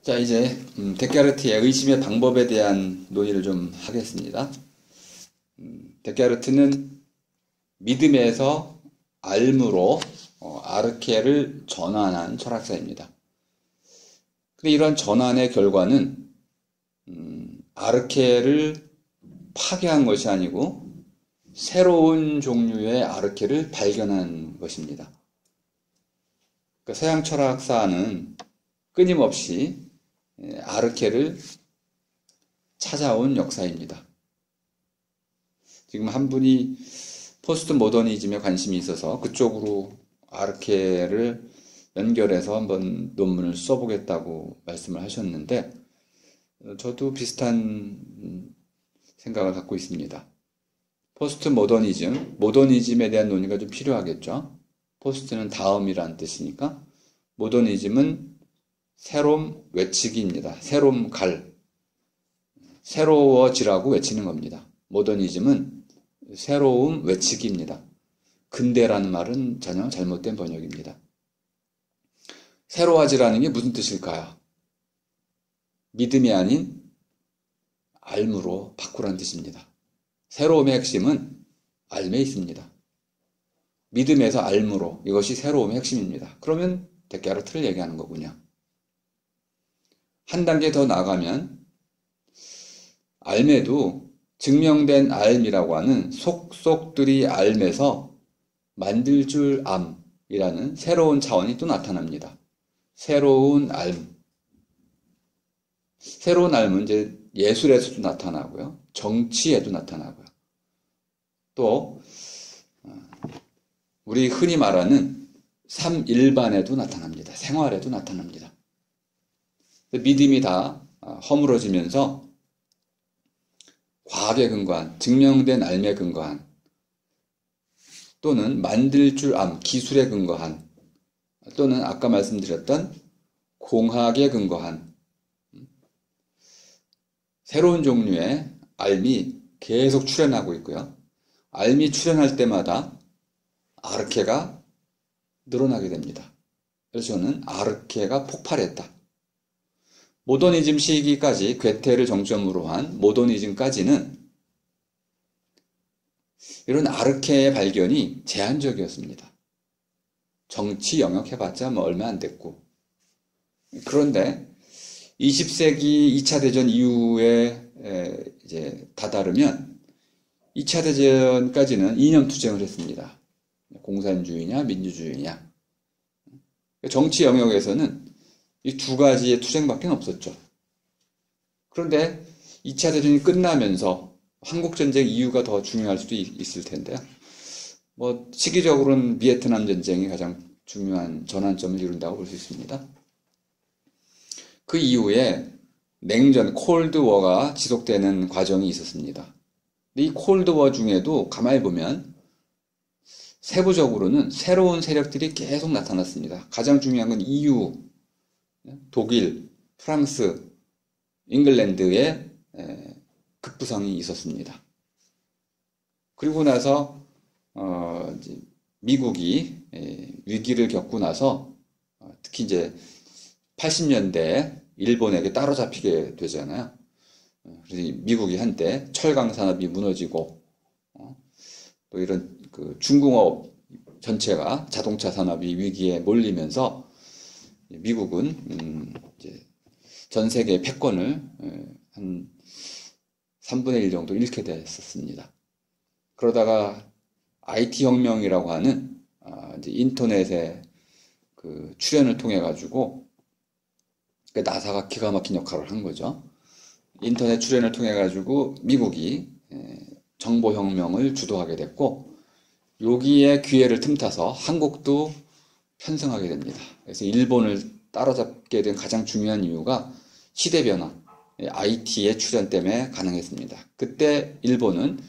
자, 이제 데카르트의 의심의 방법에 대한 논의를 좀 하겠습니다. 데카르트는 믿음에서 알무로 아르케를 전환한 철학자입니다. 근데 이런 전환의 결과는 아르케를 파괴한 것이 아니고 새로운 종류의 아르케를 발견한 것입니다. 그러니까 서양 철학사는 끊임없이 아르케를 찾아온 역사입니다. 지금 한 분이 포스트 모더니즘에 관심이 있어서 그쪽으로 아르케를 연결해서 한번 논문을 써보겠다고 말씀을 하셨는데, 저도 비슷한 생각을 갖고 있습니다. 포스트 모더니즘, 모더니즘에 대한 논의가 좀 필요하겠죠. 포스트는 다음이란 뜻이니까, 모더니즘은 새로움 외치기입니다. 새로움 갈. 새로워지라고 외치는 겁니다. 모더니즘은 새로움 외치기입니다. 근대라는 말은 전혀 잘못된 번역입니다. 새로워지라는 게 무슨 뜻일까요? 믿음이 아닌 알무로 바꾸라는 뜻입니다. 새로움의 핵심은 알에 있습니다. 믿음에서 알무로, 이것이 새로움의 핵심입니다. 그러면 데카르트를 얘기하는 거군요. 한 단계 더 나가면 알매도 증명된 알미라고 하는 속속들이 알매서 만들 줄 암이라는 새로운 차원이 또 나타납니다. 새로운 알. 새로운 알은 이제 예술에서도 나타나고요. 정치에도 나타나고요. 또 우리 흔히 말하는 삶 일반에도 나타납니다. 생활에도 나타납니다. 믿음이 다 허물어지면서 과학에 근거한, 증명된 알에 근거한, 또는 만들 줄 암, 기술에 근거한, 또는 아까 말씀드렸던 공학에 근거한 새로운 종류의 알이 계속 출현하고 있고요. 알이 출현할 때마다 아르케가 늘어나게 됩니다. 그래서 저는 아르케가 폭발했다. 모더니즘 시기까지, 괴테를 정점으로 한 모더니즘까지는 이런 아르케의 발견이 제한적이었습니다. 정치 영역 해봤자 뭐 얼마 안 됐고. 그런데 20세기 2차 대전 이후에 이제 다다르면 2차 대전까지는 이념 투쟁을 했습니다. 공산주의냐 민주주의냐. 정치 영역에서는 이 두 가지의 투쟁밖에 없었죠. 그런데 2차 대전이 끝나면서 한국전쟁 이유가 더 중요할 수도 있을 텐데요. 뭐 시기적으로는 비에트남 전쟁이 가장 중요한 전환점을 이룬다고 볼 수 있습니다. 그 이후에 냉전, 콜드워가 지속되는 과정이 있었습니다. 이 콜드워 중에도 가만히 보면 세부적으로는 새로운 세력들이 계속 나타났습니다. 가장 중요한 건 EU, 독일, 프랑스, 잉글랜드의 급부상이 있었습니다. 그리고 나서 이제 미국이 위기를 겪고 나서 특히 이제 80년대에 일본에게 따로잡히게 되잖아요. 그래서 미국이 한때 철강 산업이 무너지고 또 이런 그 중공업 전체가 자동차 산업이 위기에 몰리면서 미국은 이제 전 세계 패권을 한 3분의 1 정도 잃게 됐었습니다. 그러다가 IT 혁명이라고 하는 이제 인터넷의 그 출현을 통해 가지고 나사가 기가 막힌 역할을 한 거죠. 인터넷 출현을 통해 가지고 미국이 정보혁명을 주도하게 됐고, 여기에 기회를 틈타서 한국도 편승하게 됩니다. 그래서 일본을 따라잡게 된 가장 중요한 이유가 시대 변화, IT의 출현 때문에 가능했습니다. 그때 일본은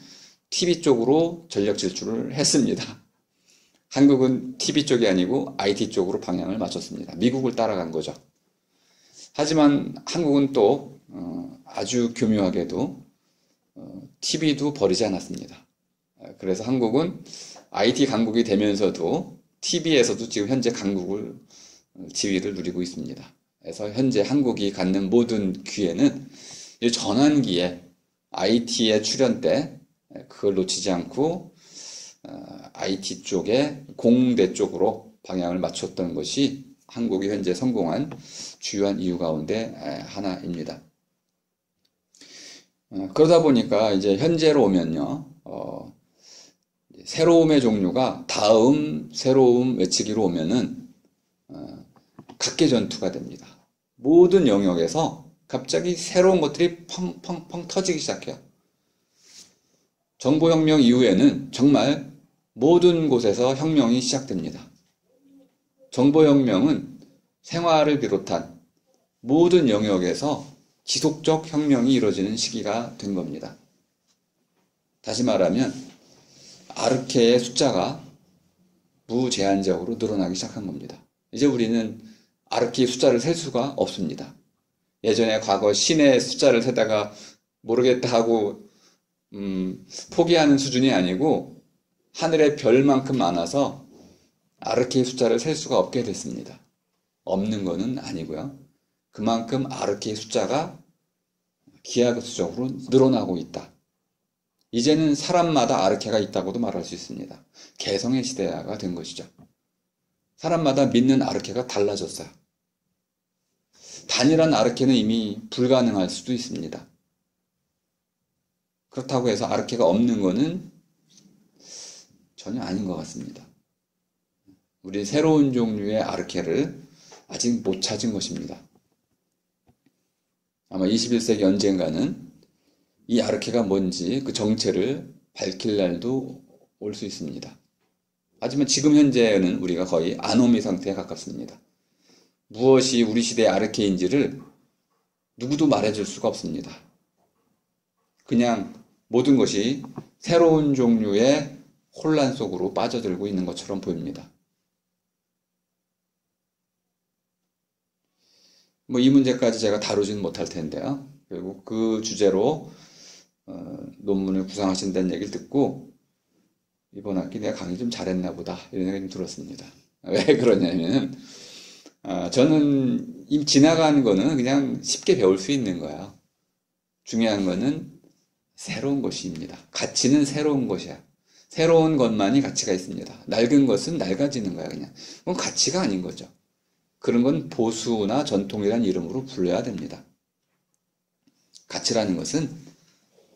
TV 쪽으로 전력 질주를 했습니다. 한국은 TV 쪽이 아니고 IT 쪽으로 방향을 맞췄습니다. 미국을 따라간 거죠. 하지만 한국은 또 아주 교묘하게도 TV도 버리지 않았습니다. 그래서 한국은 IT 강국이 되면서도 TV에서도 지금 현재 강국을 지위를 누리고 있습니다. 현재 한국이 갖는 모든 기회는 이 전환기에 IT의 출현 때 그걸 놓치지 않고 IT 쪽에 공대 쪽으로 방향을 맞췄던 것이 한국이 현재 성공한 주요한 이유 가운데 하나입니다. 그러다 보니까 이제 현재로 오면요, 새로움의 종류가 다음 새로움 외치기로 오면은 각계 전투가 됩니다. 모든 영역에서 갑자기 새로운 것들이 펑펑펑 터지기 시작해요. 정보혁명 이후에는 정말 모든 곳에서 혁명이 시작됩니다. 정보혁명은 생활을 비롯한 모든 영역에서 지속적 혁명이 이루어지는 시기가 된 겁니다. 다시 말하면 아르케의 숫자가 무제한적으로 늘어나기 시작한 겁니다. 이제 우리는 아르케의 숫자를 셀 수가 없습니다. 예전에 과거 신의 숫자를 세다가 모르겠다 하고 포기하는 수준이 아니고 하늘의 별만큼 많아서 아르케의 숫자를 셀 수가 없게 됐습니다. 없는 거는 아니고요. 그만큼 아르케의 숫자가 기하급수적으로 늘어나고 있다. 이제는 사람마다 아르케가 있다고도 말할 수 있습니다. 개성의 시대가 된 것이죠. 사람마다 믿는 아르케가 달라졌어요. 단일한 아르케는 이미 불가능할 수도 있습니다. 그렇다고 해서 아르케가 없는 것은 전혀 아닌 것 같습니다. 우리 새로운 종류의 아르케를 아직 못 찾은 것입니다. 아마 21세기 언젠가는 이 아르케가 뭔지 그 정체를 밝힐 날도 올 수 있습니다. 하지만 지금 현재는 우리가 거의 아노미 상태에 가깝습니다. 무엇이 우리 시대의 아르케인지를 누구도 말해줄 수가 없습니다. 그냥 모든 것이 새로운 종류의 혼란 속으로 빠져들고 있는 것처럼 보입니다. 이 문제까지 제가 다루지는 못할 텐데요. 결국 그 주제로 논문을 구상하신다는 얘기를 듣고 이번 학기 내가 강의 좀 잘했나 보다 이런 생각이 좀 들었습니다. 왜 그러냐면 저는 이 지나가는 거는 그냥 쉽게 배울 수 있는 거예요. 중요한 거는 새로운 것입니다. 가치는 새로운 것이야. 새로운 것만이 가치가 있습니다. 낡은 것은 낡아지는 거야 그냥. 그건 가치가 아닌 거죠. 그런 건 보수나 전통이라는 이름으로 불러야 됩니다. 가치라는 것은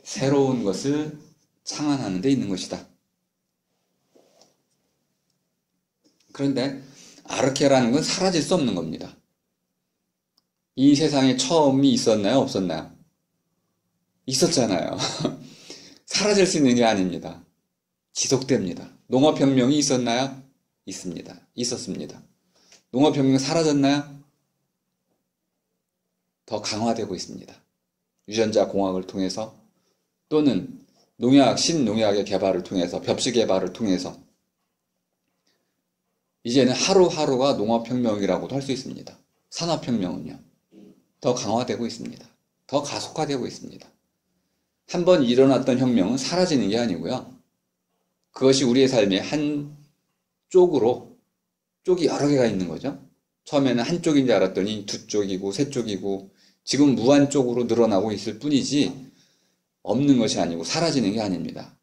새로운 것을 창안하는 데 있는 것이다. 그런데 아르케라는 건 사라질 수 없는 겁니다. 이 세상에 처음이 있었나요? 없었나요? 있었잖아요. 사라질 수 있는 게 아닙니다. 지속됩니다. 농업혁명이 있었나요? 있습니다. 있었습니다. 농업혁명 사라졌나요? 더 강화되고 있습니다. 유전자 공학을 통해서 또는 농약, 신농약의 개발을 통해서 벽지 개발을 통해서 이제는 하루하루가 농업혁명이라고도 할 수 있습니다. 산업혁명은요. 더 강화되고 있습니다. 더 가속화되고 있습니다. 한번 일어났던 혁명은 사라지는 게 아니고요. 그것이 우리의 삶의 한 쪽으로 쪽이 여러 개가 있는 거죠. 처음에는 한 쪽인 줄 알았더니 두 쪽이고 세 쪽이고 지금 무한 쪽으로 늘어나고 있을 뿐이지 없는 것이 아니고 사라지는 게 아닙니다.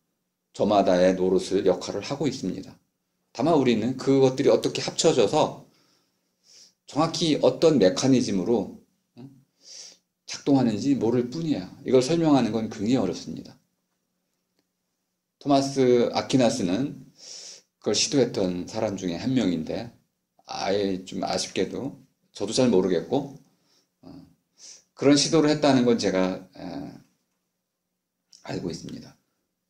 저마다의 노릇을 역할을 하고 있습니다. 다만 우리는 그것들이 어떻게 합쳐져서 정확히 어떤 메커니즘으로 작동하는지 모를 뿐이에요. 이걸 설명하는 건 굉장히 어렵습니다. 토마스 아퀴나스는 그걸 시도했던 사람 중에 한 명인데 아예 좀 아쉽게도 저도 잘 모르겠고 그런 시도를 했다는 건 제가 알고 있습니다.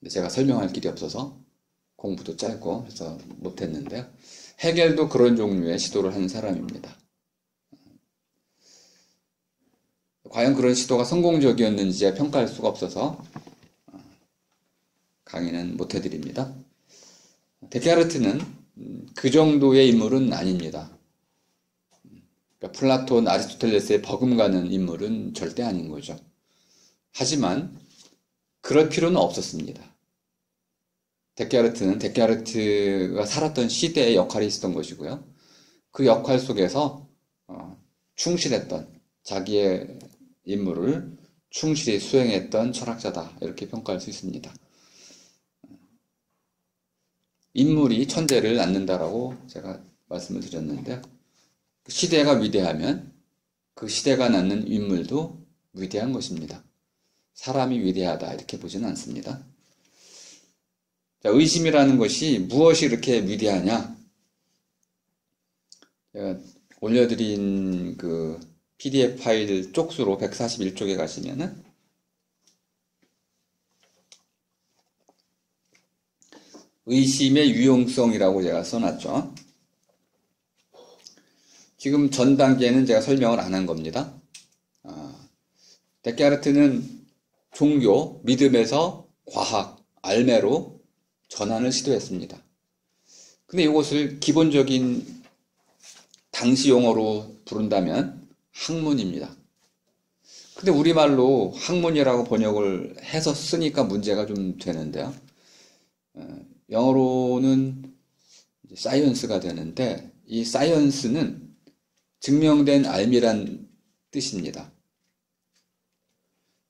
근데 제가 설명할 길이 없어서 공부도 짧고 해서 못했는데요. 헤겔도 그런 종류의 시도를 한 사람입니다. 과연 그런 시도가 성공적이었는지 평가할 수가 없어서 강의는 못해드립니다. 데카르트는 그 정도의 인물은 아닙니다. 그러니까 플라톤, 아리스토텔레스의 버금가는 인물은 절대 아닌 거죠. 하지만 그럴 필요는 없었습니다. 데카르트는 데카르트가 살았던 시대의 역할이 있었던 것이고요. 그 역할 속에서 충실했던, 자기의 임무를 충실히 수행했던 철학자다, 이렇게 평가할 수 있습니다. 인물이 천재를 낳는다라고 제가 말씀을 드렸는데, 시대가 위대하면 그 시대가 낳는 인물도 위대한 것입니다. 사람이 위대하다, 이렇게 보지는 않습니다. 자, 의심이라는 것이 무엇이 이렇게 위대하냐? 제가 올려드린 그 PDF 파일 쪽수로 141쪽에 가시면은 의심의 유용성이라고 제가 써놨죠. 지금 전 단계는 제가 설명을 안 한 겁니다. 데카르트는 종교, 믿음에서 과학, 알매로 전환을 시도했습니다. 근데 이것을 기본적인 당시 용어로 부른다면 학문입니다. 근데 우리말로 학문이라고 번역을 해서 쓰니까 문제가 좀 되는데요. 영어로는 사이언스가 되는데, 이 사이언스는 증명된 알미란 뜻입니다.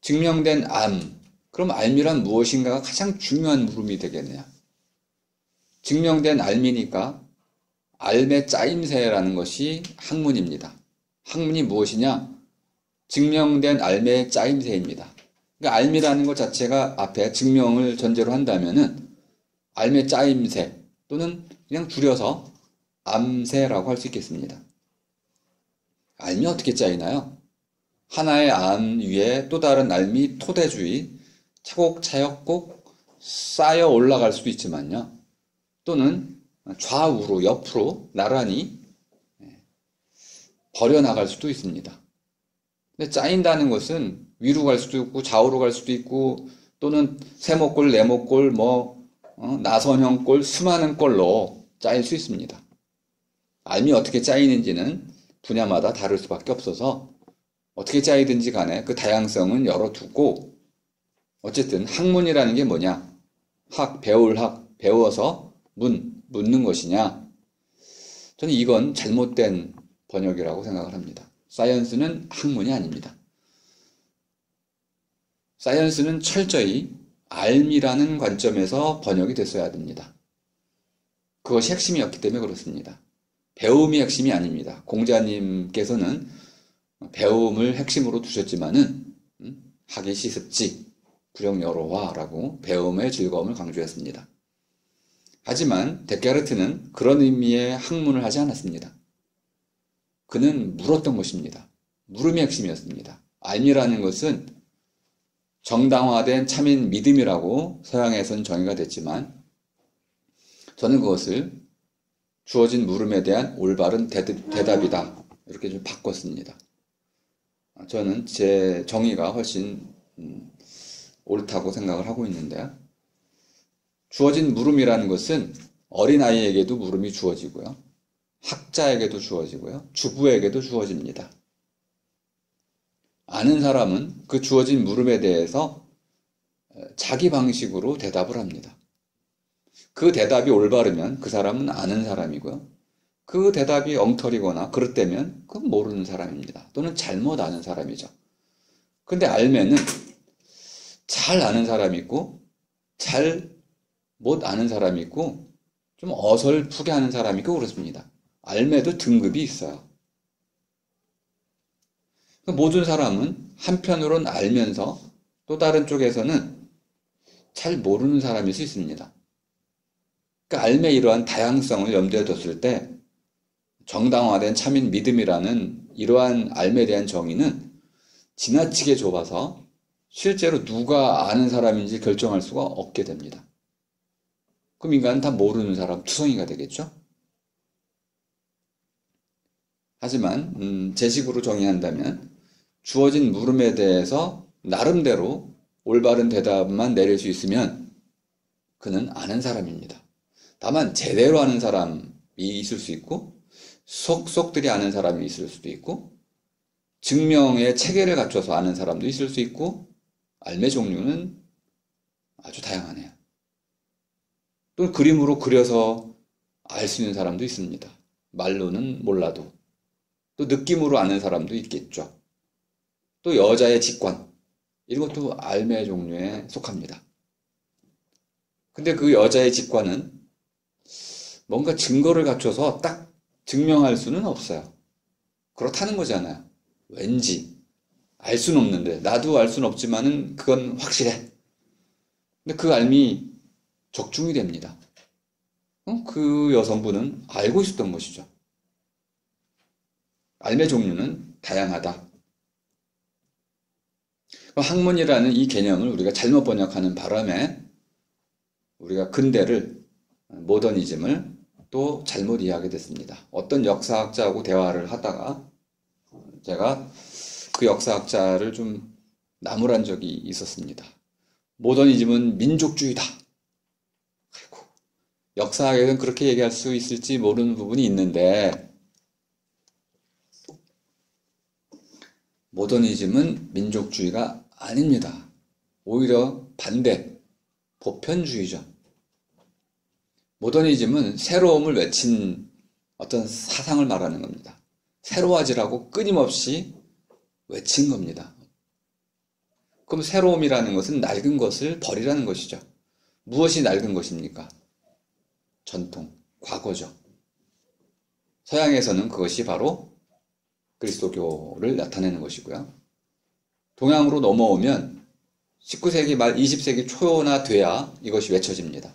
증명된 암, 그럼 알미란 무엇인가가 가장 중요한 물음이 되겠네요. 증명된 알미니까 알매 짜임새라는 것이 학문입니다. 학문이 무엇이냐? 증명된 알매의 짜임새입니다. 그러니까 알미라는 것 자체가 앞에 증명을 전제로 한다면은 알매 짜임새 또는 그냥 줄여서 암새라고 할 수 있겠습니다. 알미 어떻게 짜이나요? 하나의 암 위에 또 다른 알미 토대주의 차곡차곡 쌓여 올라갈 수도 있지만요. 또는 좌우로 옆으로 나란히 버려나갈 수도 있습니다. 근데 짜인다는 것은 위로 갈 수도 있고 좌우로 갈 수도 있고 또는 세모꼴, 네모꼴, 나선형꼴, 수많은 꼴로 짜일 수 있습니다. 알미 어떻게 짜이는지는 분야마다 다를 수밖에 없어서 어떻게 짜이든지 간에 그 다양성은 열어두고 어쨌든 학문이라는 게 뭐냐? 배울 학, 배워서 묻는 것이냐? 저는 이건 잘못된 번역이라고 생각을 합니다. 사이언스는 학문이 아닙니다. 사이언스는 철저히 알미라는 관점에서 번역이 됐어야 됩니다. 그것이 핵심이었기 때문에 그렇습니다. 배움이 핵심이 아닙니다. 공자님께서는 배움을 핵심으로 두셨지만은 하기 시습지 불영여로화라고 배움의 즐거움을 강조했습니다. 하지만 데카르트는 그런 의미의 학문을 하지 않았습니다. 그는 물었던 것입니다. 물음이 핵심이었습니다. 알미라는 것은 정당화된 참인 믿음이라고 서양에서는 정의가 됐지만 저는 그것을 주어진 물음에 대한 올바른 대답이다, 이렇게 좀 바꿨습니다. 저는 제 정의가 훨씬 옳다고 생각을 하고 있는데요. 주어진 물음이라는 것은 어린아이에게도 물음이 주어지고요. 학자에게도 주어지고요. 주부에게도 주어집니다. 아는 사람은 그 주어진 물음에 대해서 자기 방식으로 대답을 합니다. 그 대답이 올바르면 그 사람은 아는 사람이고요. 그 대답이 엉터리거나 그릇되면 그건 모르는 사람입니다. 또는 잘못 아는 사람이죠. 근데 알매는 잘 아는 사람이 있고 잘 못 아는 사람이 있고 좀 어설프게 하는 사람이 있고 그렇습니다. 알매도 등급이 있어요. 모든 사람은 한편으로는 알면서 또 다른 쪽에서는 잘 모르는 사람일 수 있습니다. 그러니까 알매의 이러한 다양성을 염두에 뒀을 때 정당화된 참인 믿음이라는 이러한 알매에 대한 정의는 지나치게 좁아서 실제로 누가 아는 사람인지 결정할 수가 없게 됩니다. 그럼 인간은 다 모르는 사람, 투성이가 되겠죠? 하지만 제 식으로 정의한다면 주어진 물음에 대해서 나름대로 올바른 대답만 내릴 수 있으면 그는 아는 사람입니다. 다만 제대로 아는 사람이 있을 수 있고 속속들이 아는 사람이 있을 수도 있고 증명의 체계를 갖춰서 아는 사람도 있을 수 있고 알매 종류는 아주 다양하네요. 또 그림으로 그려서 알 수 있는 사람도 있습니다. 말로는 몰라도. 또 느낌으로 아는 사람도 있겠죠. 또 여자의 직관, 이런 것도 알매 종류에 속합니다. 근데 그 여자의 직관은 뭔가 증거를 갖춰서 딱 증명할 수는 없어요. 그렇다는 거잖아요. 왠지 알 수는 없는데, 나도 알 수는 없지만은 그건 확실해. 근데 그 알미 적중이 됩니다. 그 여성분은 알고 있었던 것이죠. 알매 종류는 다양하다. 학문이라는 이 개념을 우리가 잘못 번역하는 바람에 우리가 근대를, 모더니즘을 또 잘못 이해하게 됐습니다. 어떤 역사학자하고 대화를 하다가 제가 그 역사학자를 좀 나무란 적이 있었습니다. 모더니즘은 민족주의다. 아이고, 역사학에서는 그렇게 얘기할 수 있을지 모르는 부분이 있는데, 모더니즘은 민족주의가 아닙니다. 오히려 반대, 보편주의죠. 모더니즘은 새로움을 외친 어떤 사상을 말하는 겁니다. 새로워지라고 끊임없이 외친 겁니다. 그럼 새로움이라는 것은 낡은 것을 버리라는 것이죠. 무엇이 낡은 것입니까? 전통, 과거죠. 서양에서는 그것이 바로 그리스도교를 나타내는 것이고요. 동양으로 넘어오면 19세기 말 20세기 초나 돼야 이것이 외쳐집니다.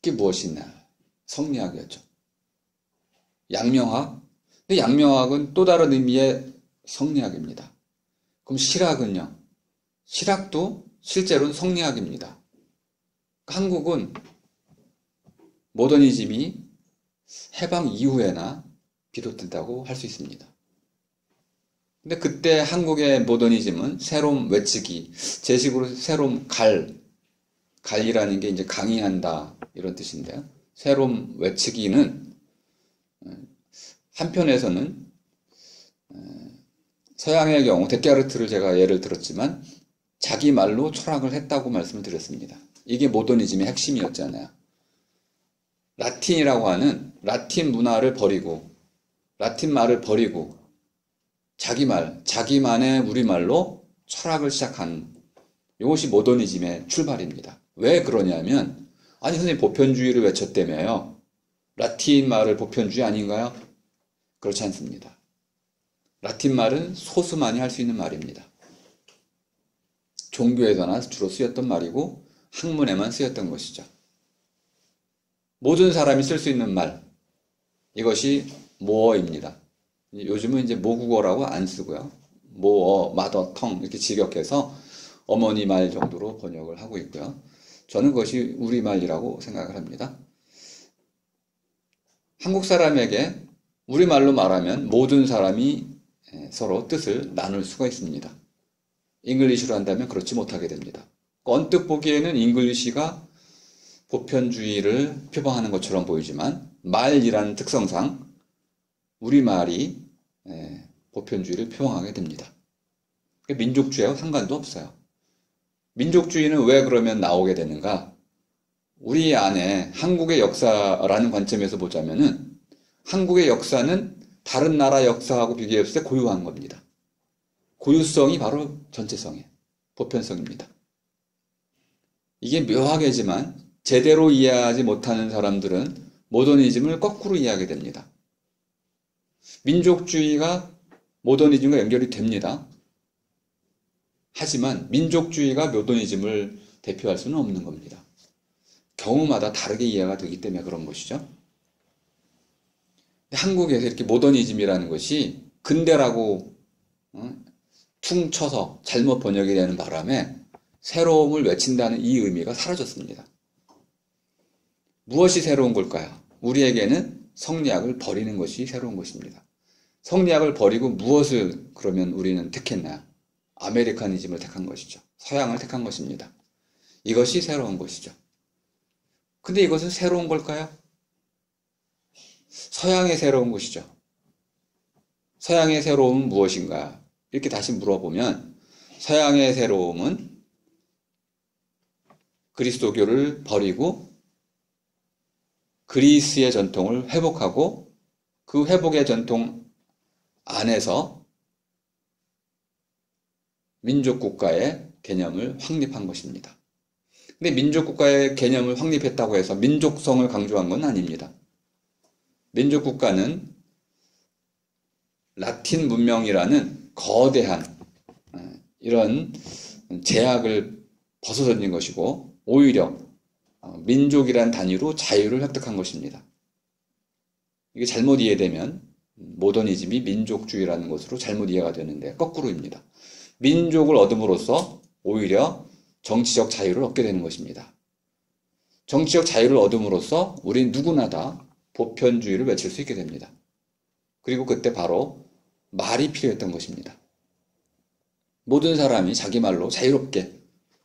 그게 무엇이냐? 성리학이었죠. 양명학? 근데 양명학은 또 다른 의미의 성리학입니다. 그럼 실학은요? 실학도 실제로는 성리학입니다. 한국은 모더니즘이 해방 이후에나 비롯된다고 할 수 있습니다. 근데 그때 한국의 모더니즘은 새로움 외치기, 제식으로 새로움 갈이라는 게 이제 강의한다 이런 뜻인데요. 새로움 외치기는 한편에서는 서양의 경우 데카르트를 제가 예를 들었지만 자기 말로 철학을 했다고 말씀을 드렸습니다. 이게 모더니즘의 핵심이었잖아요. 라틴이라고 하는 라틴 문화를 버리고 라틴 말을 버리고 자기 말, 자기만의 우리말로 철학을 시작한 이것이 모더니즘의 출발입니다. 왜 그러냐면 아니 선생님 보편주의를 외쳤다며요. 라틴 말을 보편주의 아닌가요? 그렇지 않습니다. 라틴 말은 소수만이 할 수 있는 말입니다. 종교에서나 주로 쓰였던 말이고 학문에만 쓰였던 것이죠. 모든 사람이 쓸 수 있는 말, 이것이 모어입니다. 요즘은 이제 모국어라고 안 쓰고요. 모어, 마더텅 이렇게 직역해서 어머니 말 정도로 번역을 하고 있고요. 저는 그것이 우리말이라고 생각을 합니다. 한국 사람에게 우리말로 말하면 모든 사람이 서로 뜻을 나눌 수가 있습니다. 잉글리시로 한다면 그렇지 못하게 됩니다. 언뜻 보기에는 잉글리시가 보편주의를 표방하는 것처럼 보이지만 말이라는 특성상 우리말이 보편주의를 표방하게 됩니다. 민족주의하고 상관도 없어요. 민족주의는 왜 그러면 나오게 되는가? 우리 안에 한국의 역사라는 관점에서 보자면은 한국의 역사는 다른 나라 역사하고 비교했을 때 고유한 겁니다. 고유성이 바로 전체성이에요. 보편성입니다. 이게 묘하게지만 제대로 이해하지 못하는 사람들은 모더니즘을 거꾸로 이해하게 됩니다. 민족주의가 모더니즘과 연결이 됩니다. 하지만 민족주의가 모더니즘을 대표할 수는 없는 겁니다. 경우마다 다르게 이해가 되기 때문에 그런 것이죠. 한국에서 이렇게 모더니즘이라는 것이 근대라고 퉁쳐서 잘못 번역이 되는 바람에 새로움을 외친다는 이 의미가 사라졌습니다. 무엇이 새로운 걸까요? 우리에게는 성리학을 버리는 것이 새로운 것입니다. 성리학을 버리고 무엇을 그러면 우리는 택했나요? 아메리카니즘을 택한 것이죠. 서양을 택한 것입니다. 이것이 새로운 것이죠. 근데 이것은 새로운 걸까요? 서양의 새로운 것이죠. 서양의 새로움은 무엇인가? 이렇게 다시 물어보면 서양의 새로움은 그리스도교를 버리고 그리스의 전통을 회복하고 그 회복의 전통 안에서 민족국가의 개념을 확립한 것입니다. 근데 민족국가의 개념을 확립했다고 해서 민족성을 강조한 건 아닙니다. 민족국가는 라틴 문명이라는 거대한 이런 제약을 벗어던진 것이고 오히려 민족이란 단위로 자유를 획득한 것입니다. 이게 잘못 이해되면 모더니즘이 민족주의라는 것으로 잘못 이해가 되는데 거꾸로입니다. 민족을 얻음으로써 오히려 정치적 자유를 얻게 되는 것입니다. 정치적 자유를 얻음으로써 우린 누구나 다 보편주의를 외칠 수 있게 됩니다. 그리고 그때 바로 말이 필요했던 것입니다. 모든 사람이 자기 말로 자유롭게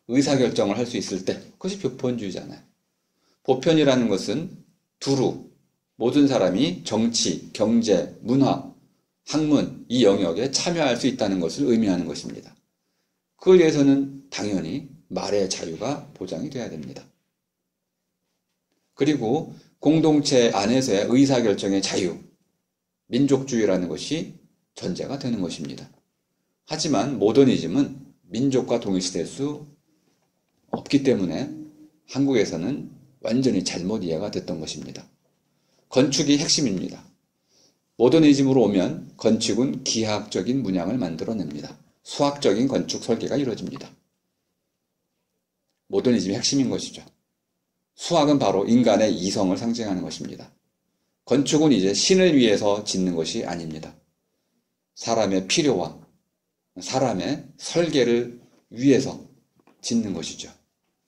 의사결정을 할 수 있을 때 그것이 보편주의잖아요. 보편이라는 것은 두루 모든 사람이 정치, 경제, 문화, 학문 이 영역에 참여할 수 있다는 것을 의미하는 것입니다. 그걸 위해서는 당연히 말의 자유가 보장이 돼야 됩니다. 그리고 공동체 안에서의 의사결정의 자유, 민족주의라는 것이 전제가 되는 것입니다. 하지만 모더니즘은 민족과 동일시될 수 없기 때문에 한국에서는 완전히 잘못 이해가 됐던 것입니다. 건축이 핵심입니다. 모더니즘으로 오면 건축은 기하학적인 문양을 만들어냅니다. 수학적인 건축 설계가 이루어집니다. 모더니즘이 핵심인 것이죠. 수학은 바로 인간의 이성을 상징하는 것입니다. 건축은 이제 신을 위해서 짓는 것이 아닙니다. 사람의 필요와 사람의 설계를 위해서 짓는 것이죠.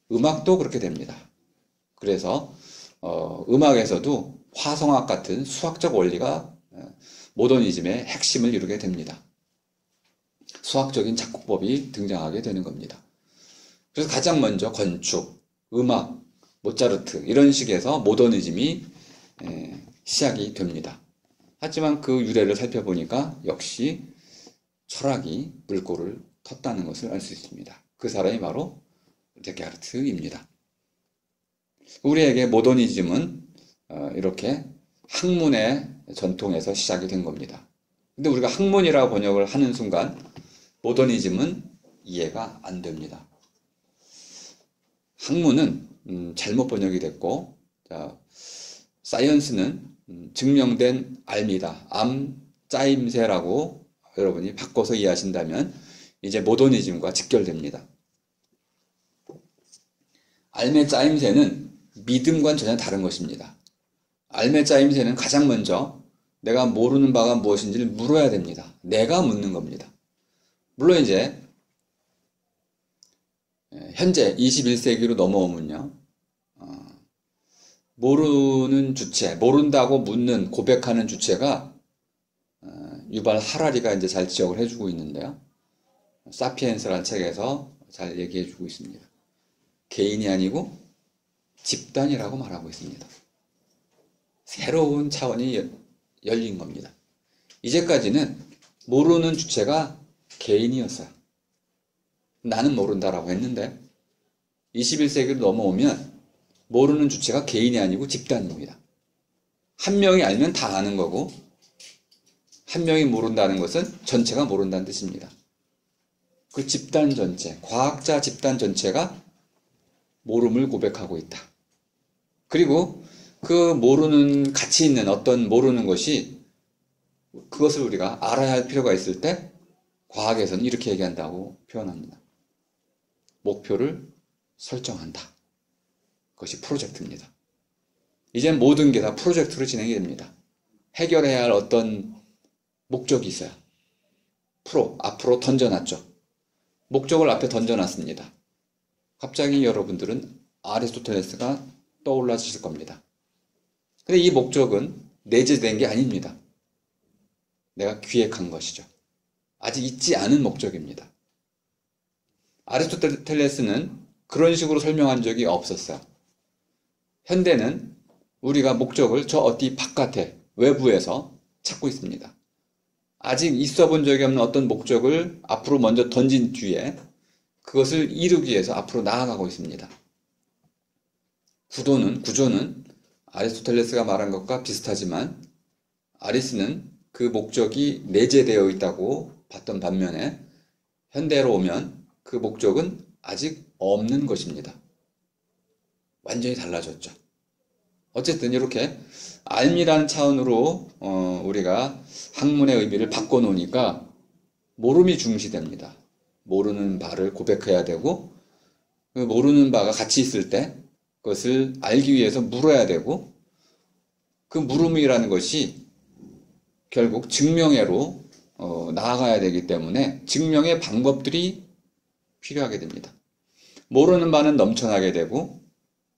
음악도 그렇게 됩니다. 그래서 음악에서도 화성학 같은 수학적 원리가 모더니즘의 핵심을 이루게 됩니다. 수학적인 작곡법이 등장하게 되는 겁니다. 그래서 가장 먼저 건축, 음악, 모차르트 이런 식에서 모더니즘이 시작이 됩니다. 하지만 그 유래를 살펴보니까 역시 철학이 물꼬를 텄다는 것을 알 수 있습니다. 그 사람이 바로 데카르트입니다. 우리에게 모더니즘은 이렇게 학문의 전통에서 시작이 된 겁니다. 근데 우리가 학문이라고 번역을 하는 순간 모더니즘은 이해가 안 됩니다. 학문은 잘못 번역이 됐고 사이언스는 증명된 알미다. 암짜임새라고 여러분이 바꿔서 이해하신다면 이제 모더니즘과 직결됩니다. 알메 짜임새는 믿음과는 전혀 다른 것입니다. 알메 짜임새는 가장 먼저 내가 모르는 바가 무엇인지를 물어야 됩니다. 내가 묻는 겁니다. 물론 이제 현재 21세기로 넘어오면요. 모르는 주체, 모른다고 묻는, 고백하는 주체가 유발 하라리가 이제 잘 지적을 해주고 있는데요. 사피엔스라는 책에서 잘 얘기해주고 있습니다. 개인이 아니고 집단이라고 말하고 있습니다. 새로운 차원이 열린 겁니다. 이제까지는 모르는 주체가 개인이었어요. 나는 모른다라고 했는데 21세기로 넘어오면 모르는 주체가 개인이 아니고 집단입니다. 한 명이 알면 다 아는 거고 한 명이 모른다는 것은 전체가 모른다는 뜻입니다. 그 집단 전체, 과학자 집단 전체가 모름을 고백하고 있다. 그리고 그 모르는 가치 있는 어떤 모르는 것이 그것을 우리가 알아야 할 필요가 있을 때 과학에서는 이렇게 얘기한다고 표현합니다. 목표를 설정한다. 그것이 프로젝트입니다. 이젠 모든 게 다 프로젝트로 진행이 됩니다. 해결해야 할 어떤 목적이 있어요. 앞으로 던져놨죠. 목적을 앞에 던져놨습니다. 갑자기 여러분들은 아리스토텔레스가 떠올라지실 겁니다. 근데 이 목적은 내재된 게 아닙니다. 내가 기획한 것이죠. 아직 있지 않은 목적입니다. 아리스토텔레스는 그런 식으로 설명한 적이 없었어요. 현대는 우리가 목적을 저 어디 바깥에, 외부에서 찾고 있습니다. 아직 있어 본 적이 없는 어떤 목적을 앞으로 먼저 던진 뒤에 그것을 이루기 위해서 앞으로 나아가고 있습니다. 구조는 아리스토텔레스가 말한 것과 비슷하지만 아리스는 그 목적이 내재되어 있다고 봤던 반면에 현대로 오면 그 목적은 아직 없는 것입니다. 완전히 달라졌죠. 어쨌든 이렇게 알미라는 차원으로 우리가 학문의 의미를 바꿔놓으니까 모름이 중시됩니다. 모르는 바를 고백해야 되고 그 모르는 바가 같이 있을 때 그것을 알기 위해서 물어야 되고 그 물음이라는 것이 결국 증명회로 나아가야 되기 때문에 증명의 방법들이 필요하게 됩니다. 모르는 바는 넘쳐나게 되고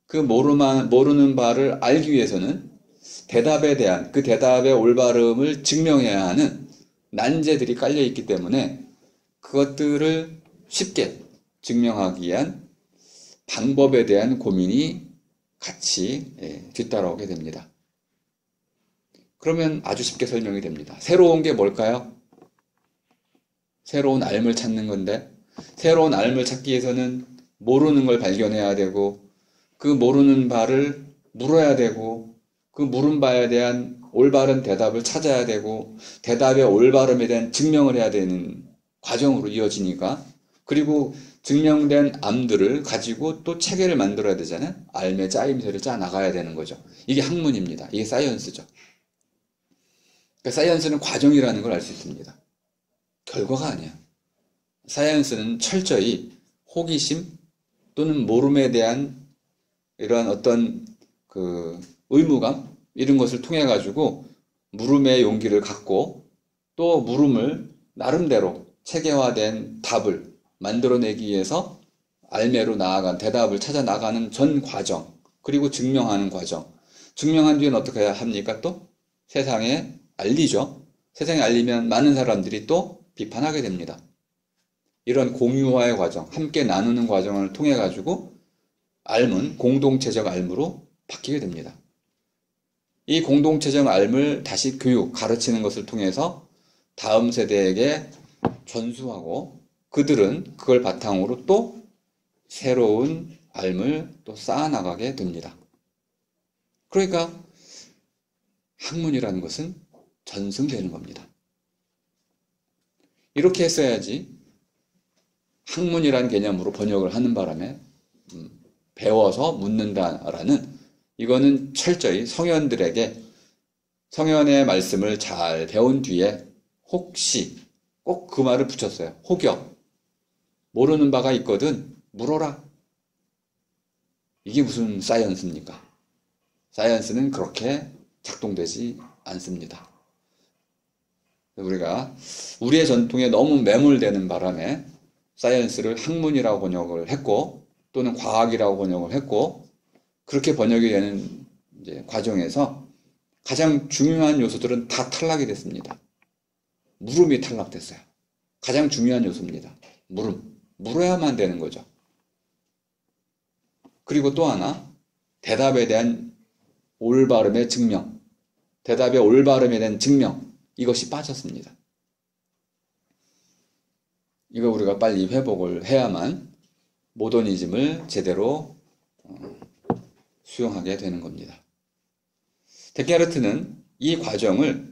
그 모르는 바를 알기 위해서는 대답에 대한 그 대답의 올바름을 증명해야 하는 난제들이 깔려 있기 때문에 그것들을 쉽게 증명하기 위한 방법에 대한 고민이 같이 뒤따라오게 됩니다. 그러면 아주 쉽게 설명이 됩니다. 새로운 게 뭘까요? 새로운 알을 찾는 건데 새로운 알을 찾기 위해서는 모르는 걸 발견해야 되고 그 모르는 바를 물어야 되고 그 물은 바에 대한 올바른 대답을 찾아야 되고 대답의 올바름에 대한 증명을 해야 되는 과정으로 이어지니까 그리고 증명된 암들을 가지고 또 체계를 만들어야 되잖아요. 알의 짜임새를 짜 나가야 되는 거죠. 이게 학문입니다. 이게 사이언스죠. 그러니까 사이언스는 과정이라는 걸 알 수 있습니다. 결과가 아니야. 사이언스는 철저히 호기심 또는 모름에 대한 이러한 어떤 그 의무감 이런 것을 통해 가지고 물음의 용기를 갖고 또 물음을 나름대로 체계화된 답을 만들어내기 위해서 알매로 나아간 대답을 찾아 나가는 전 과정 그리고 증명하는 과정 증명한 뒤에는 어떻게 해야 합니까? 또 세상에 알리죠. 세상에 알리면 많은 사람들이 또 비판하게 됩니다. 이런 공유화의 과정 함께 나누는 과정을 통해 가지고 알은 공동체적 알무로 바뀌게 됩니다. 이 공동체적 알을 다시 교육, 가르치는 것을 통해서 다음 세대에게 전수하고 그들은 그걸 바탕으로 또 새로운 알을 또 쌓아나가게 됩니다. 그러니까 학문이라는 것은 전승되는 겁니다. 이렇게 했어야지 학문이라는 개념으로 번역을 하는 바람에 배워서 묻는다라는 이거는 철저히 성현들에게 성현의 말씀을 잘 배운 뒤에 혹시 꼭 그 말을 붙였어요. 혹여 모르는 바가 있거든 물어라. 이게 무슨 사이언스입니까? 사이언스는 그렇게 작동되지 않습니다. 우리가 우리의 전통에 너무 매몰되는 바람에 사이언스를 학문이라고 번역을 했고 또는 과학이라고 번역을 했고 그렇게 번역이 되는 이제 과정에서 가장 중요한 요소들은 다 탈락이 됐습니다. 물음이 탈락됐어요. 가장 중요한 요소입니다. 물어야만 되는 거죠. 그리고 또 하나 대답에 대한 올바름의 증명 대답의 올바름에 대한 증명 이것이 빠졌습니다. 이거 우리가 빨리 회복을 해야만 모더니즘을 제대로 수용하게 되는 겁니다. 데카르트는 이 과정을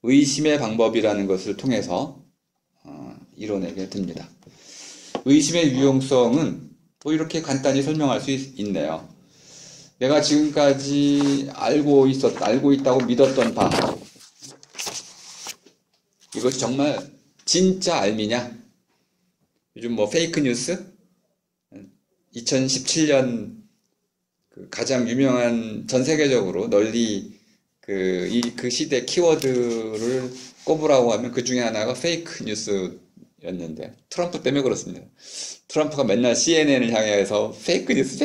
의심의 방법이라는 것을 통해서 이뤄내게 됩니다. 의심의 유용성은 뭐 이렇게 간단히 설명할 수 있네요. 내가 지금까지 알고 있다고 믿었던 바 이것이 정말 진짜 알미냐? 요즘 뭐 페이크 뉴스? 2017년 가장 유명한 전 세계적으로 널리 그 시대 키워드를 꼽으라고 하면 그 중에 하나가 페이크 뉴스였는데 트럼프 때문에 그렇습니다. 트럼프가 맨날 CNN을 향해서 페이크 뉴스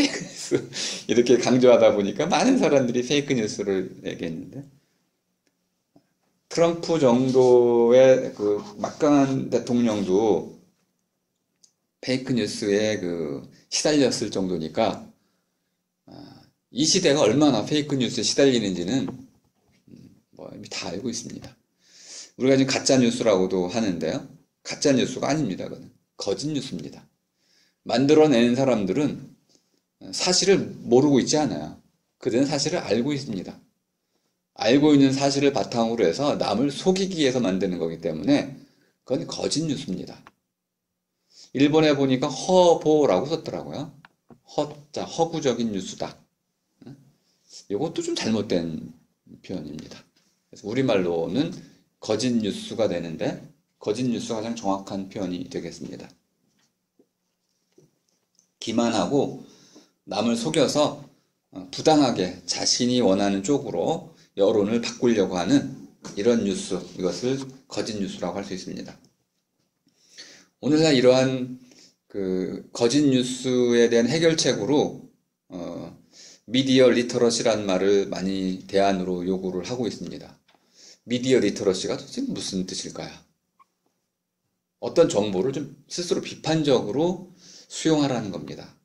이렇게 강조하다 보니까 많은 사람들이 페이크 뉴스를 얘기했는데 트럼프 정도의 그 막강한 대통령도 페이크 뉴스에 시달렸을 정도니까 이 시대가 얼마나 페이크 뉴스에 시달리는지는 이미 다 알고 있습니다. 우리가 지금 가짜 뉴스라고도 하는데요. 가짜 뉴스가 아닙니다. 그건 거짓 뉴스입니다. 만들어낸 사람들은 사실을 모르고 있지 않아요. 그들은 사실을 알고 있습니다. 알고 있는 사실을 바탕으로 해서 남을 속이기 위해서 만드는 거기 때문에 그건 거짓 뉴스입니다. 일본에 보니까 허보라고 썼더라고요. 허자, 허구적인 뉴스다. 이것도 좀 잘못된 표현입니다. 그래서 우리말로는 거짓 뉴스가 되는데 거짓 뉴스가 가장 정확한 표현이 되겠습니다. 기만하고 남을 속여서 부당하게 자신이 원하는 쪽으로 여론을 바꾸려고 하는 이런 뉴스, 이것을 거짓 뉴스라고 할 수 있습니다. 오늘날 이러한 그 거짓 뉴스에 대한 해결책으로 미디어 리터러시라는 말을 많이 대안으로 요구를 하고 있습니다. 미디어 리터러시가 도대체 무슨 뜻일까요? 어떤 정보를 좀 스스로 비판적으로 수용하라는 겁니다.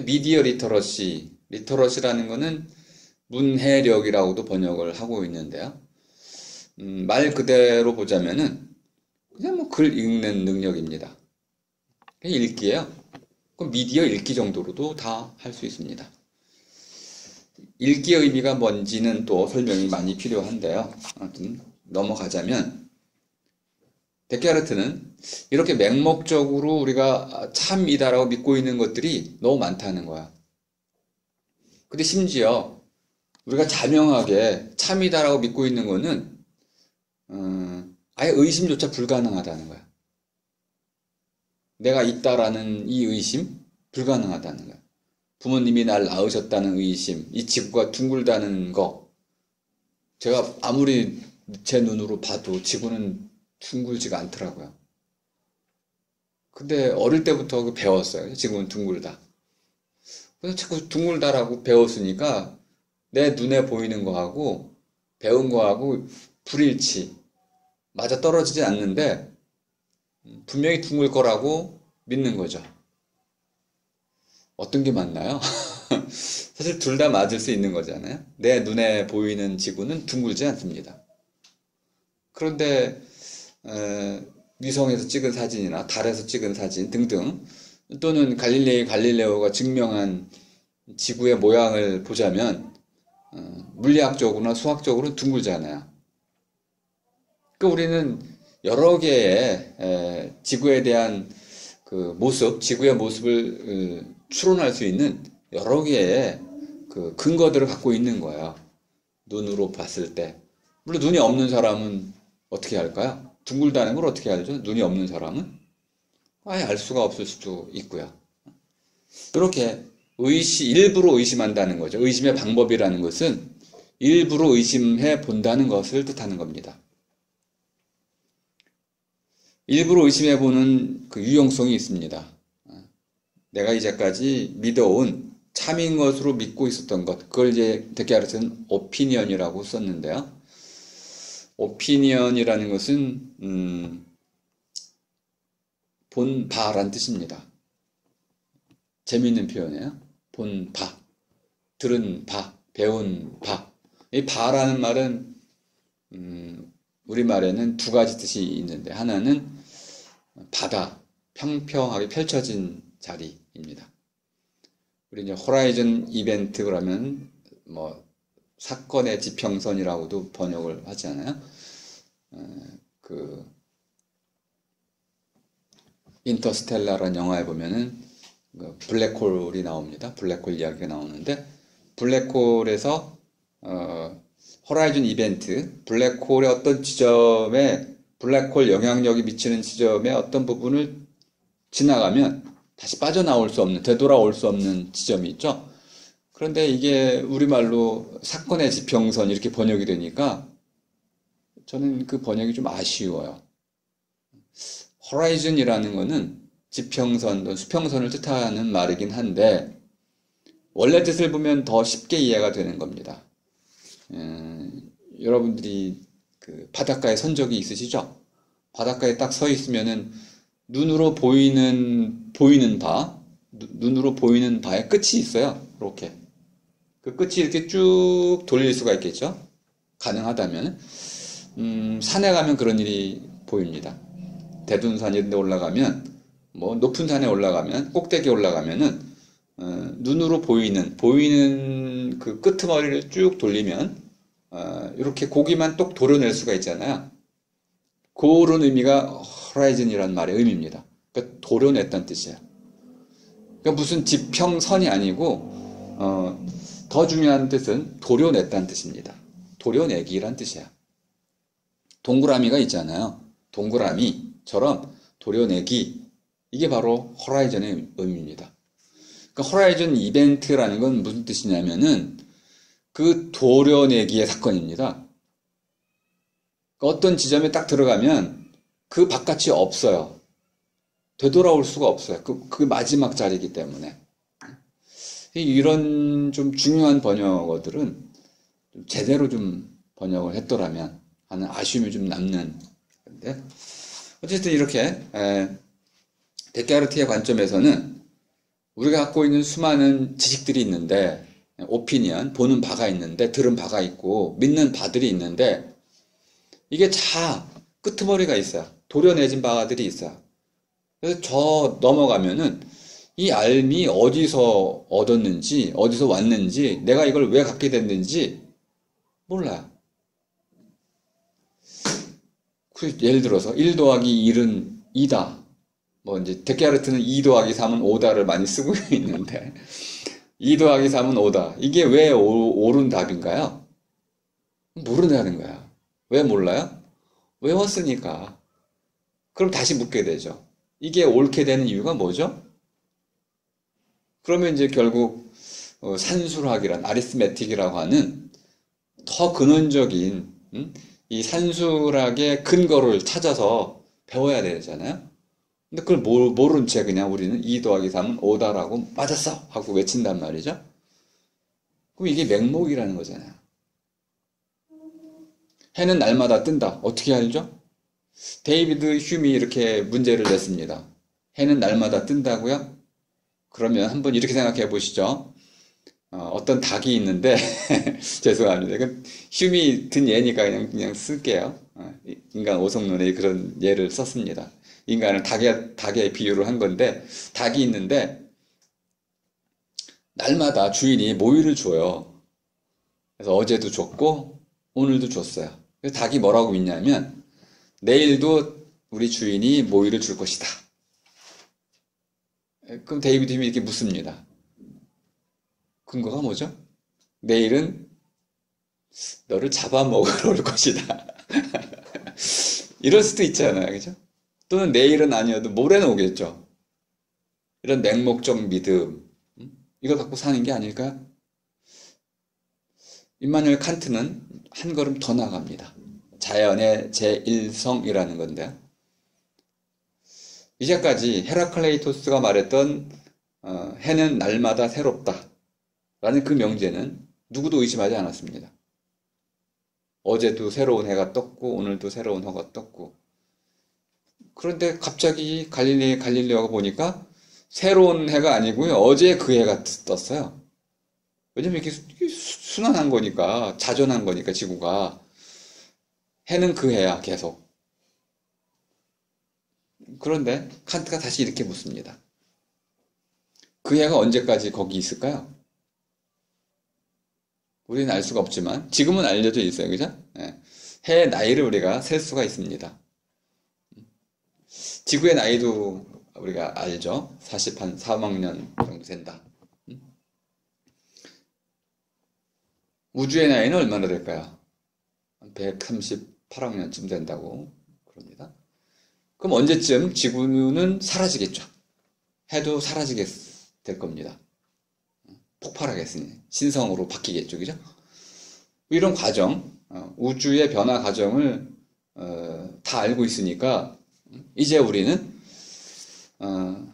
미디어 리터러시라는 것은 문해력이라고도 번역을 하고 있는데요. 말 그대로 보자면은 그냥 뭐 글 읽는 능력입니다. 그냥 읽기예요. 그럼 미디어 읽기 정도로도 다 할 수 있습니다. 읽기의 의미가 뭔지는 또 설명이 많이 필요한데요. 아무튼 넘어가자면 데카르트는 이렇게 맹목적으로 우리가 참이다라고 믿고 있는 것들이 너무 많다는 거야. 근데 심지어 우리가 자명하게 참이다라고 믿고 있는 거는 아예 의심조차 불가능하다는 거야. 내가 있다라는 이 의심 불가능하다는 거야. 부모님이 날 낳으셨다는 의심, 이 지구가 둥글다는 거, 제가 아무리 제 눈으로 봐도 지구는 둥글지가 않더라고요. 근데 어릴 때부터 배웠어요. 지구는 둥글다. 그래서 자꾸 둥글다라고 배웠으니까 내 눈에 보이는 거하고 배운 거하고 불일치, 맞아 떨어지지 않는데 분명히 둥글 거라고 믿는 거죠. 어떤 게 맞나요? 사실 둘 다 맞을 수 있는 거잖아요. 내 눈에 보이는 지구는 둥글지 않습니다. 그런데 위성에서 찍은 사진이나 달에서 찍은 사진 등등 또는 갈릴레오가 증명한 지구의 모양을 보자면 물리학적으로나 수학적으로 둥글잖아요. 그러니까 우리는 여러 개의 지구에 대한 그 모습, 지구의 모습을 추론할 수 있는 여러 개의 그 근거들을 갖고 있는 거예요. 눈으로 봤을 때. 물론 눈이 없는 사람은 어떻게 할까요? 둥글다는 걸 어떻게 알죠? 눈이 없는 사람은? 아예 알 수가 없을 수도 있고요. 그렇게 일부러 의심한다는 거죠. 의심의 방법이라는 것은 일부러 의심해 본다는 것을 뜻하는 겁니다. 일부러 의심해보는 그 유용성이 있습니다. 내가 이제까지 믿어온 참인 것으로 믿고 있었던 것, 그걸 이제 데카르트는 오피니언이라고 썼는데요. 오피니언이라는 것은 본 바란 뜻입니다. 재미있는 표현이에요. 본 바, 들은 바, 배운 바. 이 바라는 말은 우리말에는 두 가지 뜻이 있는데 하나는 바다, 평평하게 펼쳐진 자리입니다. 우리 이제 호라이즌 이벤트 그러면 뭐 사건의 지평선이라고도 번역을 하잖아요. 그 인터스텔라라는 영화에 보면은 블랙홀이 나옵니다. 블랙홀 이야기가 나오는데 블랙홀에서 호라이즌 이벤트, 블랙홀의 어떤 지점에 블랙홀 영향력이 미치는 지점의 어떤 부분을 지나가면 다시 빠져나올 수 없는, 되돌아올 수 없는 지점이 있죠. 그런데 이게 우리말로 사건의 지평선 이렇게 번역이 되니까 저는 그 번역이 좀 아쉬워요. 호라이즌이라는 거는 지평선, 수평선을 뜻하는 말이긴 한데 원래 뜻을 보면 더 쉽게 이해가 되는 겁니다. 여러분들이 그 바닷가에 선 적이 있으시죠? 바닷가에 딱 서 있으면은 눈으로 보이는 바, 눈으로 보이는 바에 끝이 있어요. 이렇게. 그 끝이 이렇게 쭉 돌릴 수가 있겠죠? 가능하다면. 산에 가면 그런 일이 보입니다. 대둔산 이런 데 올라가면, 뭐, 높은 산에 올라가면, 꼭대기에 올라가면은, 눈으로 보이는 그 끄트머리를 쭉 돌리면, 이렇게 고기만 똑 도려낼 수가 있잖아요. 그런 의미가 horizon이라는 말의 의미입니다. 그러니까 도려냈다는 뜻이에요. 그러니까 무슨 지평선이 아니고 더 중요한 뜻은 도려냈다는 뜻입니다. 도려내기란 뜻이야. 동그라미가 있잖아요. 동그라미처럼 도려내기, 이게 바로 호라이즌의 의미입니다. 그러니까 호라이즌 이벤트라는 건 무슨 뜻이냐면은 그 도려내기의 사건입니다. 어떤 지점에 딱 들어가면 그 바깥이 없어요. 되돌아올 수가 없어요. 그 마지막 자리이기 때문에. 이런 좀 중요한 번역어들은 좀 제대로 좀 번역을 했더라면 하는 아쉬움이 좀 남는 건데, 어쨌든 이렇게 데카르트의 관점에서는 우리가 갖고 있는 수많은 지식들이 있는데, 오피니언, 보는 바가 있는데, 들은 바가 있고, 믿는 바들이 있는데, 이게 다 끄트머리가 있어요. 도려내진 바들이 있어요. 그래서 저 넘어가면은 이 알미 어디서 얻었는지, 어디서 왔는지, 내가 이걸 왜 갖게 됐는지 몰라요. 예를 들어서 1 더하기 1은 2다. 뭐 이제 데카르트는 2 더하기 3은 5다를 많이 쓰고 있는데 2 더하기 3은 5다. 이게 왜 옳은 답인가요? 모른다는 거야. 왜 몰라요? 외웠으니까. 그럼 다시 묻게 되죠. 이게 옳게 되는 이유가 뭐죠? 그러면 이제 결국 산술학이란 아리스메틱이라고 하는 더 근원적인 이 산술학의 근거를 찾아서 배워야 되잖아요. 근데 그걸 모른 채 그냥 우리는 2 더하기 3은 5다라고 맞았어! 하고 외친단 말이죠. 그럼 이게 맹목이라는 거잖아요. 해는 날마다 뜬다. 어떻게 알죠? 데이비드 휴미 이렇게 문제를 냈습니다. 해는 날마다 뜬다고요? 그러면 한번 이렇게 생각해 보시죠. 어떤 닭이 있는데 죄송합니다. 이건 휴미 든 예니까 그냥 쓸게요. 인간 오성론에 그런 예를 썼습니다. 인간을 닭에 비유를 한 건데, 닭이 있는데 날마다 주인이 모이를 줘요. 그래서 어제도 줬고 오늘도 줬어요. 그래서 닭이 뭐라고 믿냐면 내일도 우리 주인이 모이를 줄 것이다. 그럼 데이비드 힘이 이렇게 묻습니다. 근거가 뭐죠? 내일은 너를 잡아먹으러 올 것이다. 이럴 수도 있잖아요. 그죠? 또는 내일은 아니어도 모레는 오겠죠. 이런 맹목적 믿음, 이걸 갖고 사는 게 아닐까요? 임마누엘 칸트는 한 걸음 더 나갑니다. 자연의 제1성이라는 건데요. 이제까지 헤라클레이토스가 말했던 해는 날마다 새롭다 라는 그 명제는 누구도 의심하지 않았습니다. 어제도 새로운 해가 떴고 오늘도 새로운 해가 떴고, 그런데 갑자기 갈릴레오가 보니까 새로운 해가 아니고요, 어제 그 해가 떴어요. 왜냐면 이게 순환한 거니까, 자전한 거니까 지구가. 해는 그 해야 계속. 그런데 칸트가 다시 이렇게 묻습니다. 그 해가 언제까지 거기 있을까요? 우리는 알 수가 없지만 지금은 알려져 있어요. 그죠? 네. 해의 나이를 우리가 셀 수가 있습니다. 지구의 나이도 우리가 알죠? 4만 년 정도 된다. 우주의 나이는 얼마나 될까요? 138억 년쯤 된다고 그럽니다. 그럼 언제쯤 지구는 사라지겠죠? 해도 사라지게 될 겁니다. 폭발하겠으니 신성으로 바뀌겠죠, 그죠? 이런 과정, 우주의 변화 과정을 다 알고 있으니까 이제 우리는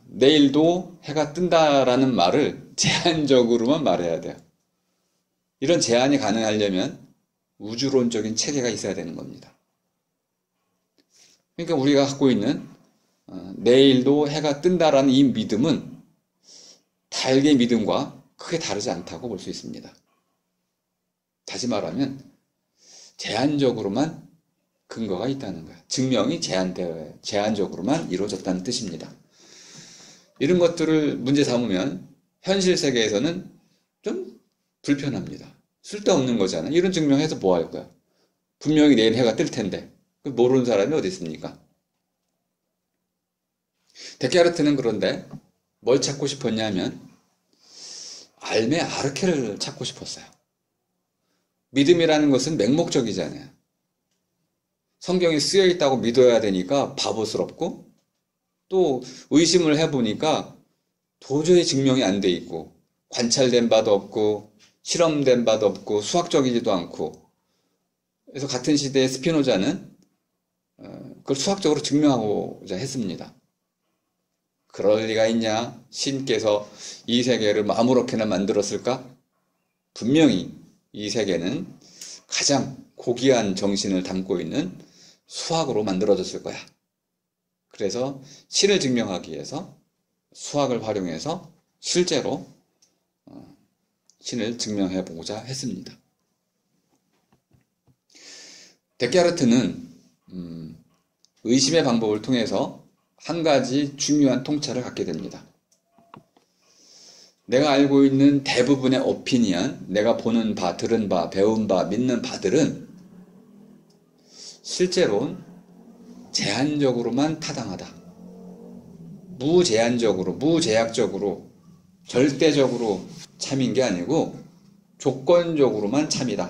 내일도 해가 뜬다라는 말을 제한적으로만 말해야 돼요. 이런 제한이 가능하려면 우주론적인 체계가 있어야 되는 겁니다. 그러니까 우리가 갖고 있는 내일도 해가 뜬다라는 이 믿음은 달의 믿음과 크게 다르지 않다고 볼 수 있습니다. 다시 말하면 제한적으로만 근거가 있다는 거예요. 증명이 제한적으로만 이루어졌다는 뜻입니다. 이런 것들을 문제 삼으면 현실 세계에서는 좀 불편합니다. 쓸데없는 거잖아. 이런 증명해서 뭐 할 거야? 분명히 내일 해가 뜰 텐데. 모르는 사람이 어디 있습니까? 데카르트는 그런데 뭘 찾고 싶었냐면 알메 아르케를 찾고 싶었어요. 믿음이라는 것은 맹목적이잖아요. 성경에 쓰여 있다고 믿어야 되니까 바보스럽고, 또 의심을 해보니까 도저히 증명이 안 돼 있고, 관찰된 바도 없고, 실험된 바도 없고, 수학적이지도 않고. 그래서 같은 시대의 스피노자는 그걸 수학적으로 증명하고자 했습니다. 그럴 리가 있냐? 신께서 이 세계를 아무렇게나 만들었을까? 분명히 이 세계는 가장 고귀한 정신을 담고 있는 수학으로 만들어졌을 거야. 그래서 신을 증명하기 위해서 수학을 활용해서 실제로 신을 증명해 보고자 했습니다. 데카르트는 의심의 방법을 통해서 한 가지 중요한 통찰을 갖게 됩니다. 내가 알고 있는 대부분의 오피니언, 내가 보는 바, 들은 바, 배운 바, 믿는 바들은 실제로는 제한적으로만 타당하다. 무제한적으로, 무제약적으로, 절대적으로 참인 게 아니고 조건적으로만 참이다.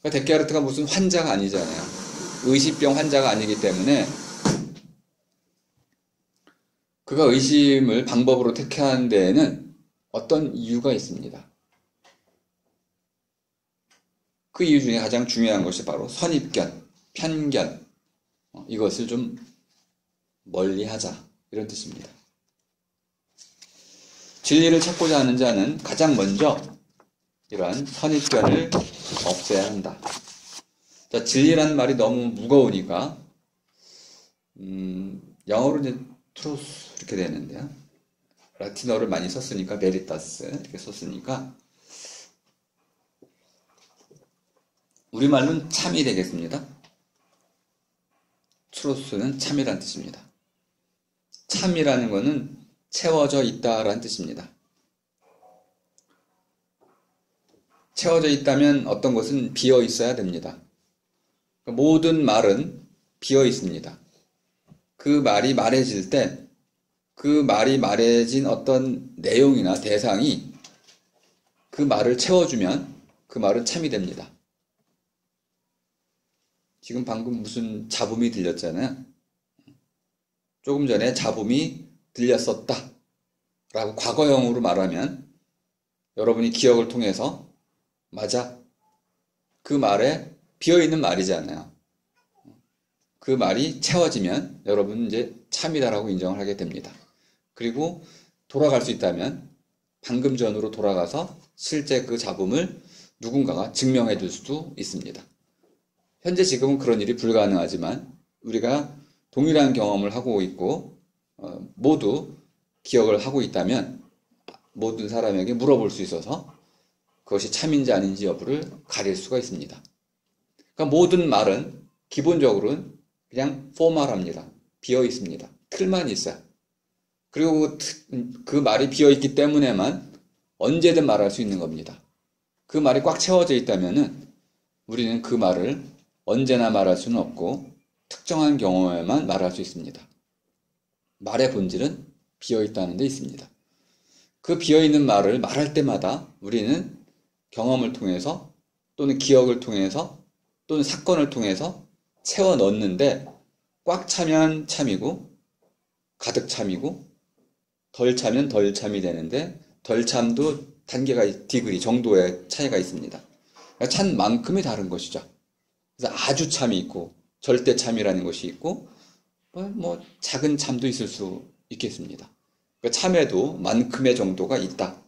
그러니까 데카르트가 무슨 환자가 아니잖아요. 의식병 환자가 아니기 때문에 그가 의심을 방법으로 택한 데에는 어떤 이유가 있습니다. 그 이유 중에 가장 중요한 것이 바로 선입견, 편견, 이것을 좀 멀리하자, 이런 뜻입니다. 진리를 찾고자 하는 자는 가장 먼저 이러한 선입견을 없애야 한다. 자, 진리란 말이 너무 무거우니까 영어로 이제 트루스 이렇게 되는데요. 라틴어를 많이 썼으니까 베리타스 이렇게 썼으니까 우리말로는 참이 되겠습니다. 트루스는 참이란 뜻입니다. 참이라는 것은 채워져 있다라는 뜻입니다. 채워져 있다면 어떤 것은 비어 있어야 됩니다. 모든 말은 비어 있습니다. 그 말이 말해질 때 그 말이 말해진 어떤 내용이나 대상이 그 말을 채워주면 그 말은 참이 됩니다. 지금 방금 무슨 잡음이 들렸잖아요. 조금 전에 잡음이 들렸었다 라고 과거형으로 말하면 여러분이 기억을 통해서 맞아, 그 말에 비어있는 말이잖아요. 그 말이 채워지면 여러분은 이제 참이다라고 인정을 하게 됩니다. 그리고 돌아갈 수 있다면 방금 전으로 돌아가서 실제 그 잡음을 누군가가 증명해 줄 수도 있습니다. 현재 지금은 그런 일이 불가능하지만 우리가 동일한 경험을 하고 있고 모두 기억을 하고 있다면 모든 사람에게 물어볼 수 있어서 그것이 참인지 아닌지 여부를 가릴 수가 있습니다. 그러니까 모든 말은 기본적으로는 그냥 포멀합니다. 비어 있습니다. 틀만 있어요. 그리고 그 말이 비어 있기 때문에만 언제든 말할 수 있는 겁니다. 그 말이 꽉 채워져 있다면은 우리는 그 말을 언제나 말할 수는 없고 특정한 경우에만 말할 수 있습니다. 말의 본질은 비어 있다는 데 있습니다. 그 비어 있는 말을 말할 때마다 우리는 경험을 통해서 또는 기억을 통해서 또는 사건을 통해서 채워 넣는데 꽉 차면 참이고 가득 참이고 덜 차면 덜 참이 되는데 덜 참도 단계가 디그리 정도의 차이가 있습니다. 그러니까 찬 만큼이 다른 것이죠. 그래서 아주 참이 있고 절대 참이라는 것이 있고 뭐 작은 참도 있을 수 있겠습니다. 그러니까 참에도 만큼의 정도가 있다.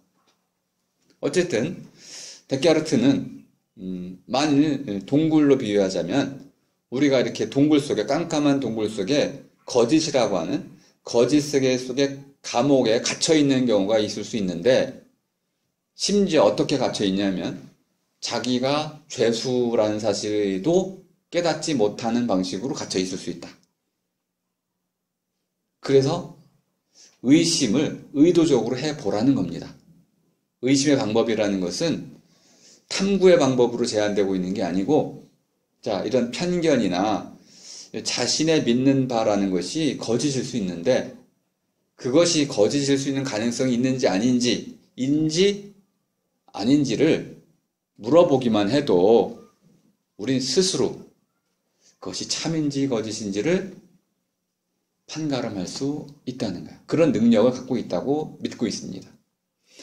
어쨌든 데카르트는 만일 동굴로 비유하자면 우리가 이렇게 동굴 속에 깜깜한 동굴 속에 거짓이라고 하는 거짓 세계 속에 감옥에 갇혀 있는 경우가 있을 수 있는데 심지어 어떻게 갇혀 있냐면 자기가 죄수라는 사실도 깨닫지 못하는 방식으로 갇혀 있을 수 있다. 그래서 의심을 의도적으로 해보라는 겁니다. 의심의 방법이라는 것은 탐구의 방법으로 제한되고 있는 게 아니고, 자, 이런 편견이나 자신의 믿는 바라는 것이 거짓일 수 있는데, 그것이 거짓일 수 있는 가능성이 있는지 아닌지, 아닌지를 물어보기만 해도 우린 스스로 그것이 참인지 거짓인지를 판가름할 수 있다는 거야. 그런 능력을 갖고 있다고 믿고 있습니다.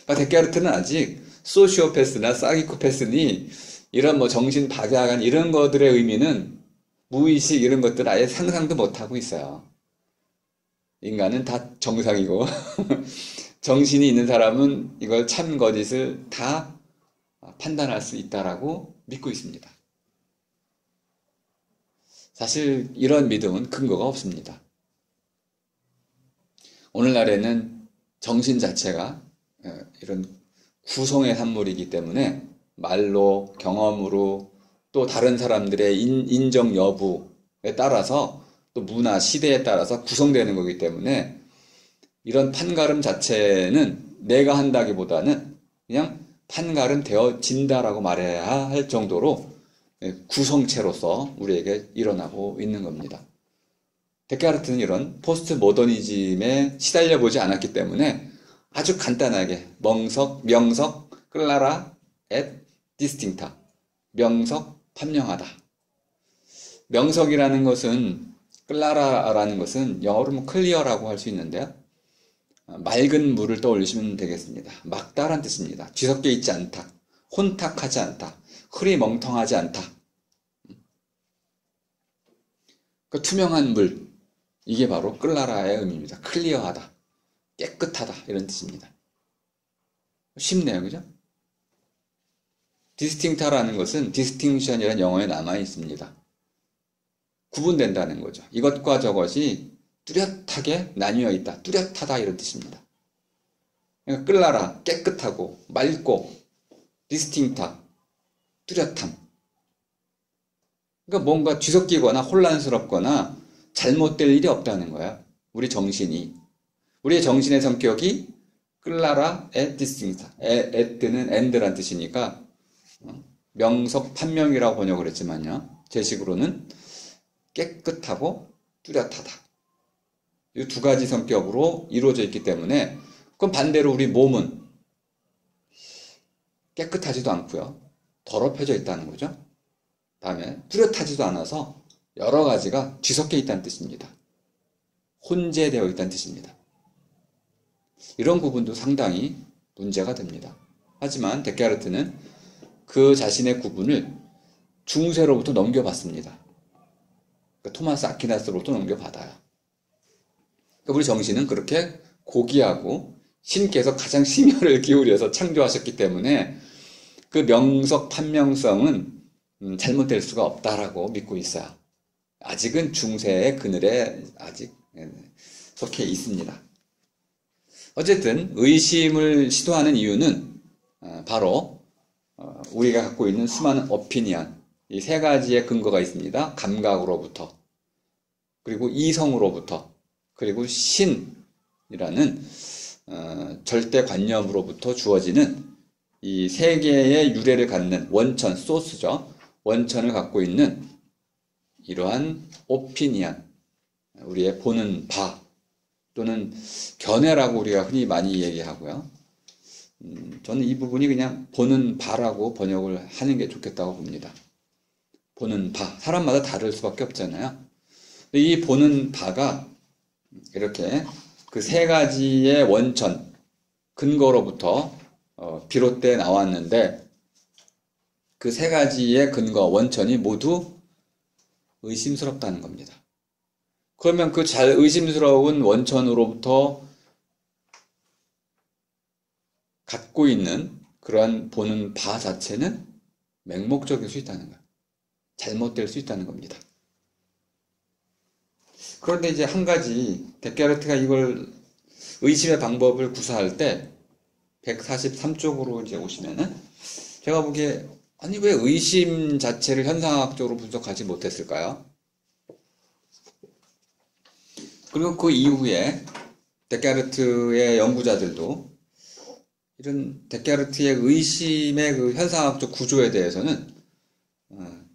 데카르트는 아직 소시오패스나 사이코패스니 이런 뭐 정신 박약한 이런 것들의 의미는 무의식 이런 것들 아예 상상도 못하고 있어요. 인간은 다 정상이고 정신이 있는 사람은 이걸 참 거짓을 다 판단할 수 있다라고 믿고 있습니다. 사실 이런 믿음은 근거가 없습니다. 오늘날에는 정신 자체가 이런 구성의 산물이기 때문에 말로, 경험으로, 또 다른 사람들의 인정 여부에 따라서, 또 문화, 시대에 따라서 구성되는 거기 때문에 이런 판가름 자체는 내가 한다기보다는 그냥 판가름 되어진다라고 말해야 할 정도로 구성체로서 우리에게 일어나고 있는 겁니다. 데카르트는 이런 포스트 모더니즘에 시달려 보지 않았기 때문에 아주 간단하게 명석, 클라라, et distincta. 명석, 판명하다. 명석이라는 것은, 클라라라는 것은 영어로 뭐 클리어라고 할 수 있는데요. 맑은 물을 떠올리시면 되겠습니다. 막다란 뜻입니다. 뒤섞여 있지 않다. 혼탁하지 않다. 흐리멍텅하지 않다. 그 투명한 물, 이게 바로 클라라의 의미입니다. 클리어하다, 깨끗하다 이런 뜻입니다. 쉽네요, 그죠? 디스팅타라는 것은 디스팅션이라는 영어에 남아 있습니다. 구분된다는 거죠. 이것과 저것이 뚜렷하게 나뉘어 있다, 뚜렷하다 이런 뜻입니다. 그러니까 클라라, 깨끗하고 맑고, 디스팅타, 뚜렷함. 그러니까 뭔가 뒤섞이거나 혼란스럽거나 잘못될 일이 없다는 거야. 우리 정신이. 우리의 정신의 성격이 클라라 에 디스팅타. 에트는 엔드란 뜻이니까 명석 판명이라고 번역을 했지만요. 제 식으로는 깨끗하고 뚜렷하다. 이 두 가지 성격으로 이루어져 있기 때문에, 그럼 반대로 우리 몸은 깨끗하지도 않고요. 더럽혀져 있다는 거죠. 다음에 뚜렷하지도 않아서 여러 가지가 뒤섞여 있다는 뜻입니다. 혼재되어 있다는 뜻입니다. 이런 부분도 상당히 문제가 됩니다. 하지만 데카르트는 그 자신의 구분을 중세로부터 넘겨받습니다. 그러니까 토마스 아퀴나스로부터 넘겨받아요. 그러니까 우리 정신은 그렇게 고귀하고 신께서 가장 심혈을 기울여서 창조하셨기 때문에 그 명석 판명성은 잘못될 수가 없다라고 믿고 있어요. 아직은 중세의 그늘에 아직 속해 있습니다. 어쨌든 의심을 시도하는 이유는 바로 우리가 갖고 있는 수많은 오피니언, 이 세 가지의 근거가 있습니다. 감각으로부터, 그리고 이성으로부터, 그리고 신이라는 절대관념으로부터 주어지는 이 세 개의 유래를 갖는 원천, 소스죠. 원천을 갖고 있는 이러한 오피니언, 우리의 보는 바 또는 견해라고 우리가 흔히 많이 얘기하고요. 저는 이 부분이 그냥 보는 바라고 번역을 하는 게 좋겠다고 봅니다. 보는 바, 사람마다 다를 수밖에 없잖아요. 이 보는 바가 이렇게 그 세 가지의 원천, 근거로부터 비롯돼 나왔는데, 그 세 가지의 근거, 원천이 모두 의심스럽다는 겁니다. 그러면 그 잘 의심스러운 원천으로부터 갖고 있는 그러한 보는 바 자체는 맹목적일 수 있다는 거예요. 잘못될 수 있다는 겁니다. 그런데 이제 한 가지, 데카르트가 이걸 의심의 방법을 구사할 때 143쪽으로 이제 오시면은, 제가 보기에 아니 왜 의심 자체를 현상학적으로 분석하지 못했을까요? 그리고 그 이후에 데카르트의 연구자들도 이런 데카르트의 의심의 그 현상학적 구조에 대해서는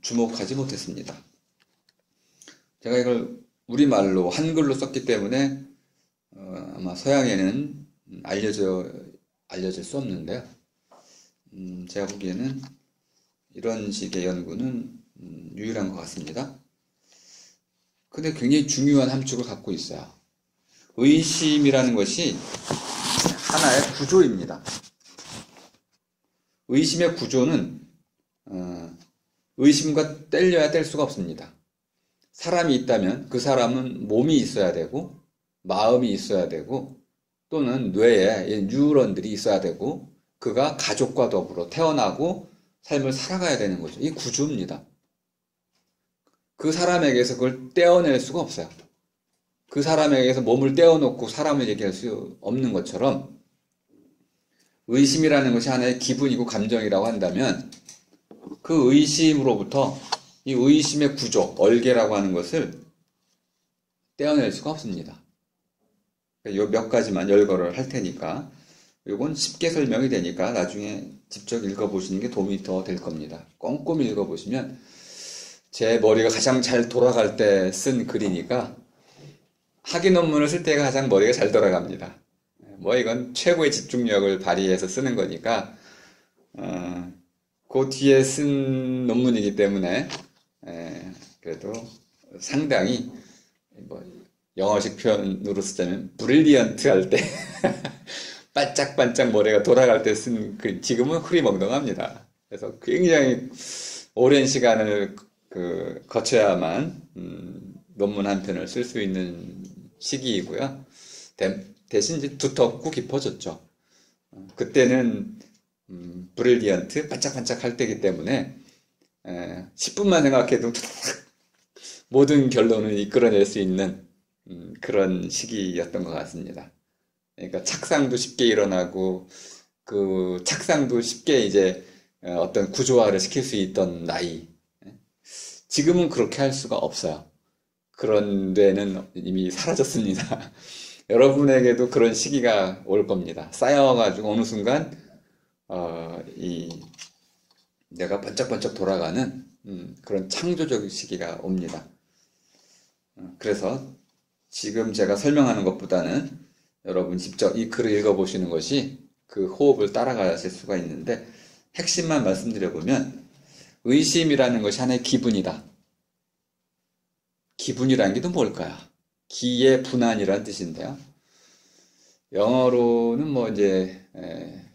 주목하지 못했습니다. 제가 이걸 우리말로 한글로 썼기 때문에 아마 서양에는 알려질 수 없는데요. 제가 보기에는 이런 식의 연구는 유일한 것 같습니다. 근데 굉장히 중요한 함축을 갖고 있어요. 의심이라는 것이 하나의 구조입니다. 의심의 구조는 의심과 뗄려야 뗄 수가 없습니다. 사람이 있다면 그 사람은 몸이 있어야 되고 마음이 있어야 되고 또는 뇌에 뉴런들이 있어야 되고 그가 가족과 더불어 태어나고 삶을 살아가야 되는 거죠. 이 구조입니다. 그 사람에게서 그걸 떼어낼 수가 없어요. 그 사람에게서 몸을 떼어놓고 사람을 얘기할 수 없는 것처럼 의심이라는 것이 하나의 기분이고 감정이라고 한다면 그 의심으로부터 이 의심의 구조, 얼개라고 하는 것을 떼어낼 수가 없습니다. 요 몇 가지만 열거를 할 테니까 요건 쉽게 설명이 되니까 나중에 직접 읽어보시는 게 도움이 더 될 겁니다. 꼼꼼히 읽어보시면 제 머리가 가장 잘 돌아갈 때 쓴 글이니까 학위 논문을 쓸 때가 가장 머리가 잘 돌아갑니다. 뭐 이건 최고의 집중력을 발휘해서 쓰는 거니까 그 뒤에 쓴 논문이기 때문에 그래도 상당히 뭐 영어식 표현으로 쓰자면 브릴리언트 할 때 반짝반짝 머리가 돌아갈 때 쓴 글, 지금은 흐리멍덩합니다. 그래서 굉장히 오랜 시간을 거쳐야만 논문 한 편을 쓸 수 있는 시기이고요. 대신 이제 두텁고 깊어졌죠. 그때는 브릴리언트 반짝반짝 할 때이기 때문에 10분만 생각해도 모든 결론을 이끌어낼 수 있는 그런 시기였던 것 같습니다. 그러니까 착상도 쉽게 일어나고 그 착상도 쉽게 이제 어떤 구조화를 시킬 수 있던 나이. 지금은 그렇게 할 수가 없어요. 그런 데는 이미 사라졌습니다. 여러분에게도 그런 시기가 올 겁니다. 쌓여가지고 어느 순간 내가 번쩍번쩍 돌아가는 그런 창조적 시기가 옵니다. 그래서 지금 제가 설명하는 것보다는 여러분 직접 이 글을 읽어보시는 것이 그 호흡을 따라가실 수가 있는데 핵심만 말씀드려보면 의심이라는 것이 하나의 기분이다. 기분이라는 게 또 뭘까요? 기의 분한이라는 뜻인데요. 영어로는 뭐 이제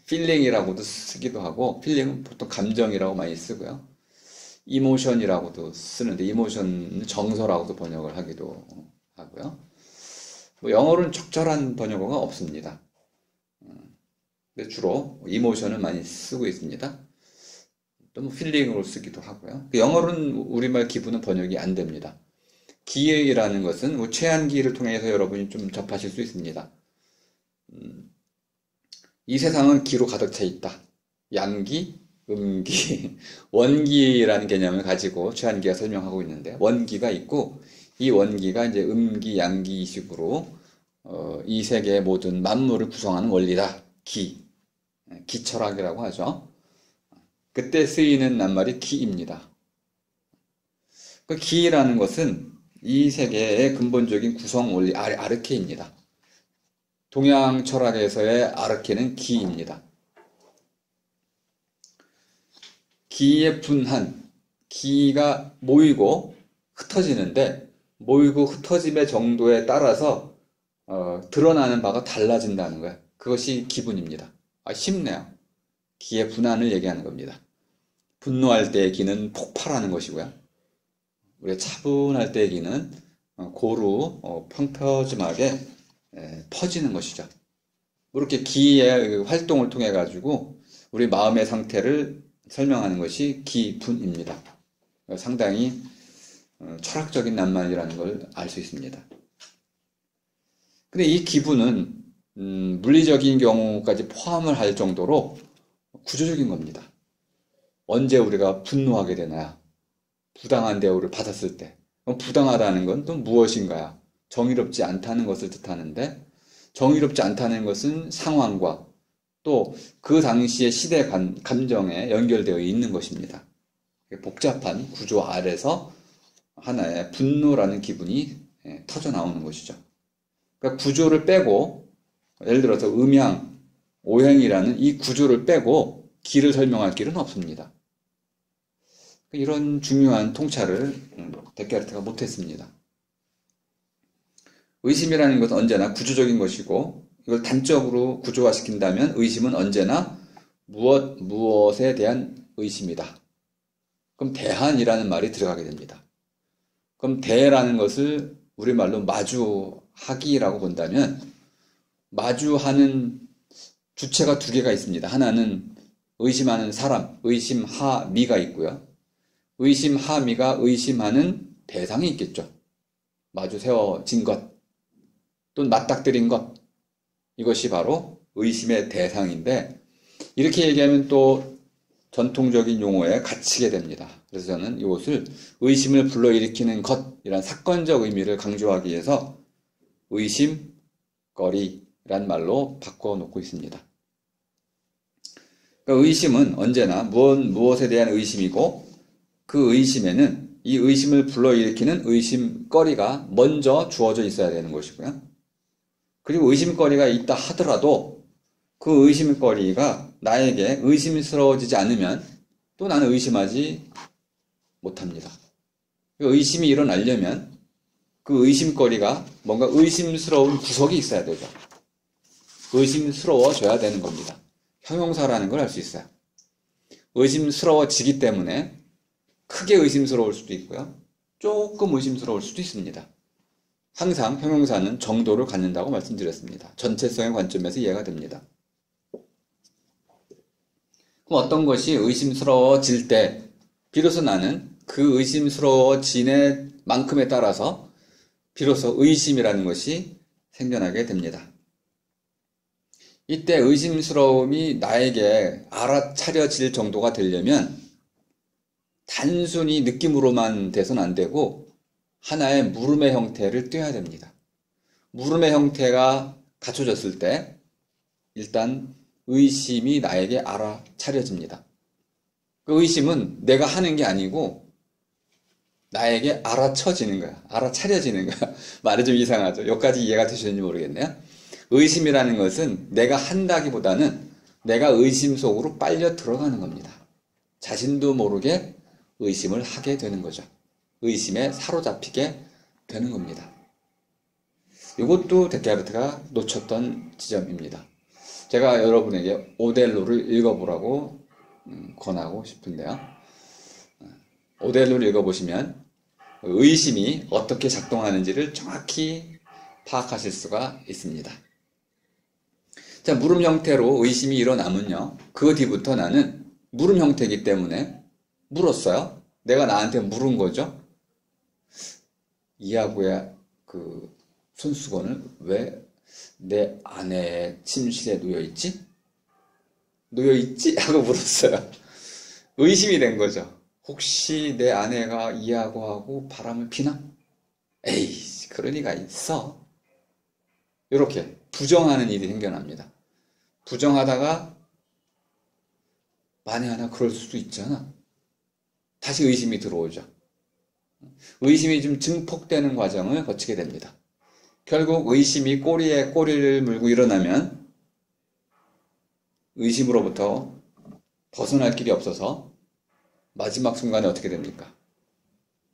feeling이라고도 쓰기도 하고 feeling은 보통 감정이라고 많이 쓰고요. emotion이라고도 쓰는데 emotion은 정서라고도 번역을 하기도 하고요. 뭐 영어로는 적절한 번역어가 없습니다. 근데 주로 emotion을 많이 쓰고 있습니다. 또 뭐 feeling으로 쓰기도 하고요. 영어로는 우리말 기분은 번역이 안 됩니다. 기라는 것은 뭐 최한기를 통해서 여러분이 좀 접하실 수 있습니다. 이 세상은 기로 가득 차 있다. 양기, 음기, 원기라는 개념을 가지고 최한기가 설명하고 있는데 원기가 있고 이 원기가 이제 음기, 양기 식으로 이 세계의 모든 만물을 구성하는 원리다. 기철학이라고 하죠. 그때 쓰이는 낱말이 기입니다. 그 기라는 것은 이 세계의 근본적인 구성 원리 아르케입니다. 동양 철학에서의 아르케는 기입니다. 기의 분한, 기가 모이고 흩어지는데 모이고 흩어짐의 정도에 따라서 드러나는 바가 달라진다는 거예요. 그것이 기분입니다. 쉽네요. 기의 분한을 얘기하는 겁니다. 분노할 때의 기는 폭발하는 것이고요. 우리가 차분할 때의 기는 고루 평평하게 퍼지는 것이죠. 이렇게 기의 활동을 통해 가지고 우리 마음의 상태를 설명하는 것이 기분입니다. 상당히 철학적인 낱말이라는 걸 알 수 있습니다. 근데 이 기분은 물리적인 경우까지 포함을 할 정도로 구조적인 겁니다. 언제 우리가 분노하게 되나요? 부당한 대우를 받았을 때. 부당하다는 건 또 무엇인가요? 정의롭지 않다는 것을 뜻하는데 정의롭지 않다는 것은 상황과 또 그 당시의 시대 감정에 연결되어 있는 것입니다. 복잡한 구조 아래서 하나의 분노라는 기분이 터져 나오는 것이죠. 그러니까 구조를 빼고, 예를 들어서 음양, 오행이라는 이 구조를 빼고 기를 설명할 길은 없습니다. 이런 중요한 통찰을 데카르트가 못했습니다. 의심이라는 것은 언제나 구조적인 것이고, 이걸 단적으로 구조화시킨다면 의심은 언제나 무엇에 대한 의심이다. 그럼 대한이라는 말이 들어가게 됩니다. 그럼 대라는 것을 우리말로 마주하기라고 본다면, 마주하는 주체가 두 개가 있습니다. 하나는 의심하는 사람, 의심하미가 있고요. 의심하미가 의심하는 대상이 있겠죠. 마주 세워진 것, 또는 맞닥뜨린 것, 이것이 바로 의심의 대상인데, 이렇게 얘기하면 또 전통적인 용어에 갇히게 됩니다. 그래서 저는 이것을 의심을 불러일으키는 것이란 사건적 의미를 강조하기 위해서 의심거리란 말로 바꿔놓고 있습니다. 그러니까 의심은 언제나 무엇에 대한 의심이고, 그 의심에는 이 의심을 불러일으키는 의심거리가 먼저 주어져 있어야 되는 것이고요. 그리고 의심거리가 있다 하더라도 그 의심거리가 나에게 의심스러워지지 않으면 또 나는 의심하지 못합니다. 의심이 일어나려면 그 의심거리가 뭔가 의심스러운 구석이 있어야 되죠. 의심스러워져야 되는 겁니다. 형용사라는 걸 알 수 있어요. 의심스러워지기 때문에 크게 의심스러울 수도 있고요. 조금 의심스러울 수도 있습니다. 항상 형용사는 정도를 갖는다고 말씀드렸습니다. 전체성의 관점에서 이해가 됩니다. 그럼 어떤 것이 의심스러워질 때 비로소 나는 그 의심스러워지는 만큼에 따라서 비로소 의심이라는 것이 생겨나게 됩니다. 이때 의심스러움이 나에게 알아차려질 정도가 되려면 단순히 느낌으로만 돼서는 안 되고 하나의 물음의 형태를 띄어야 됩니다. 물음의 형태가 갖춰졌을 때 일단 의심이 나에게 알아차려집니다. 그 의심은 내가 하는 게 아니고 나에게 알아쳐지는 거야. 알아차려지는 거야. 말이 좀 이상하죠. 여기까지 이해가 되시는지 모르겠네요. 의심이라는 것은 내가 한다기보다는 내가 의심 속으로 빨려 들어가는 겁니다. 자신도 모르게 의심을 하게 되는 거죠. 의심에 사로잡히게 되는 겁니다. 이것도 데카르트가 놓쳤던 지점입니다. 제가 여러분에게 오델로를 읽어보라고 권하고 싶은데요. 오델로를 읽어보시면 의심이 어떻게 작동하는지를 정확히 파악하실 수가 있습니다. 자, 물음 형태로 의심이 일어나면요. 그 뒤부터 나는 물음 형태이기 때문에 물었어요. 내가 나한테 물은 거죠. 이하구의 그 손수건을 왜 내 아내의 침실에 놓여있지? 놓여있지? 하고 물었어요. 의심이 된 거죠. 혹시 내 아내가 이하구하고 바람을 피나? 에이, 그럴 리가 있어. 이렇게 부정하는 일이 생겨납니다. 부정하다가 만에 하나 그럴 수도 있잖아. 다시 의심이 들어오죠. 의심이 좀 증폭되는 과정을 거치게 됩니다. 결국 의심이 꼬리에 꼬리를 물고 일어나면 의심으로부터 벗어날 길이 없어서 마지막 순간에 어떻게 됩니까?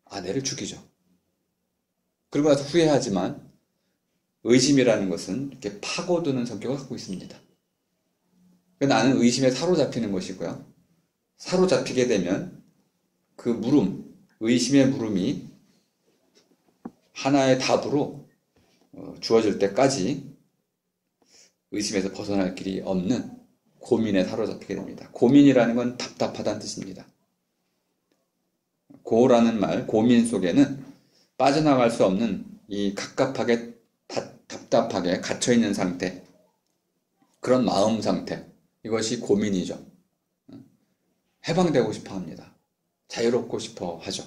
아내를 죽이죠. 그리고 나서 후회하지만 의심이라는 것은 이렇게 파고드는 성격을 갖고 있습니다. 나는 의심에 사로잡히는 것이고요. 사로잡히게 되면 그 물음, 의심의 물음이 하나의 답으로 주어질 때까지 의심에서 벗어날 길이 없는 고민에 사로잡히게 됩니다. 고민이라는 건 답답하다는 뜻입니다. 고라는 말, 고민 속에는 빠져나갈 수 없는 이 갑갑하게 답답하게 갇혀있는 상태, 그런 마음 상태, 이것이 고민이죠. 해방되고 싶어 합니다. 자유롭고 싶어 하죠.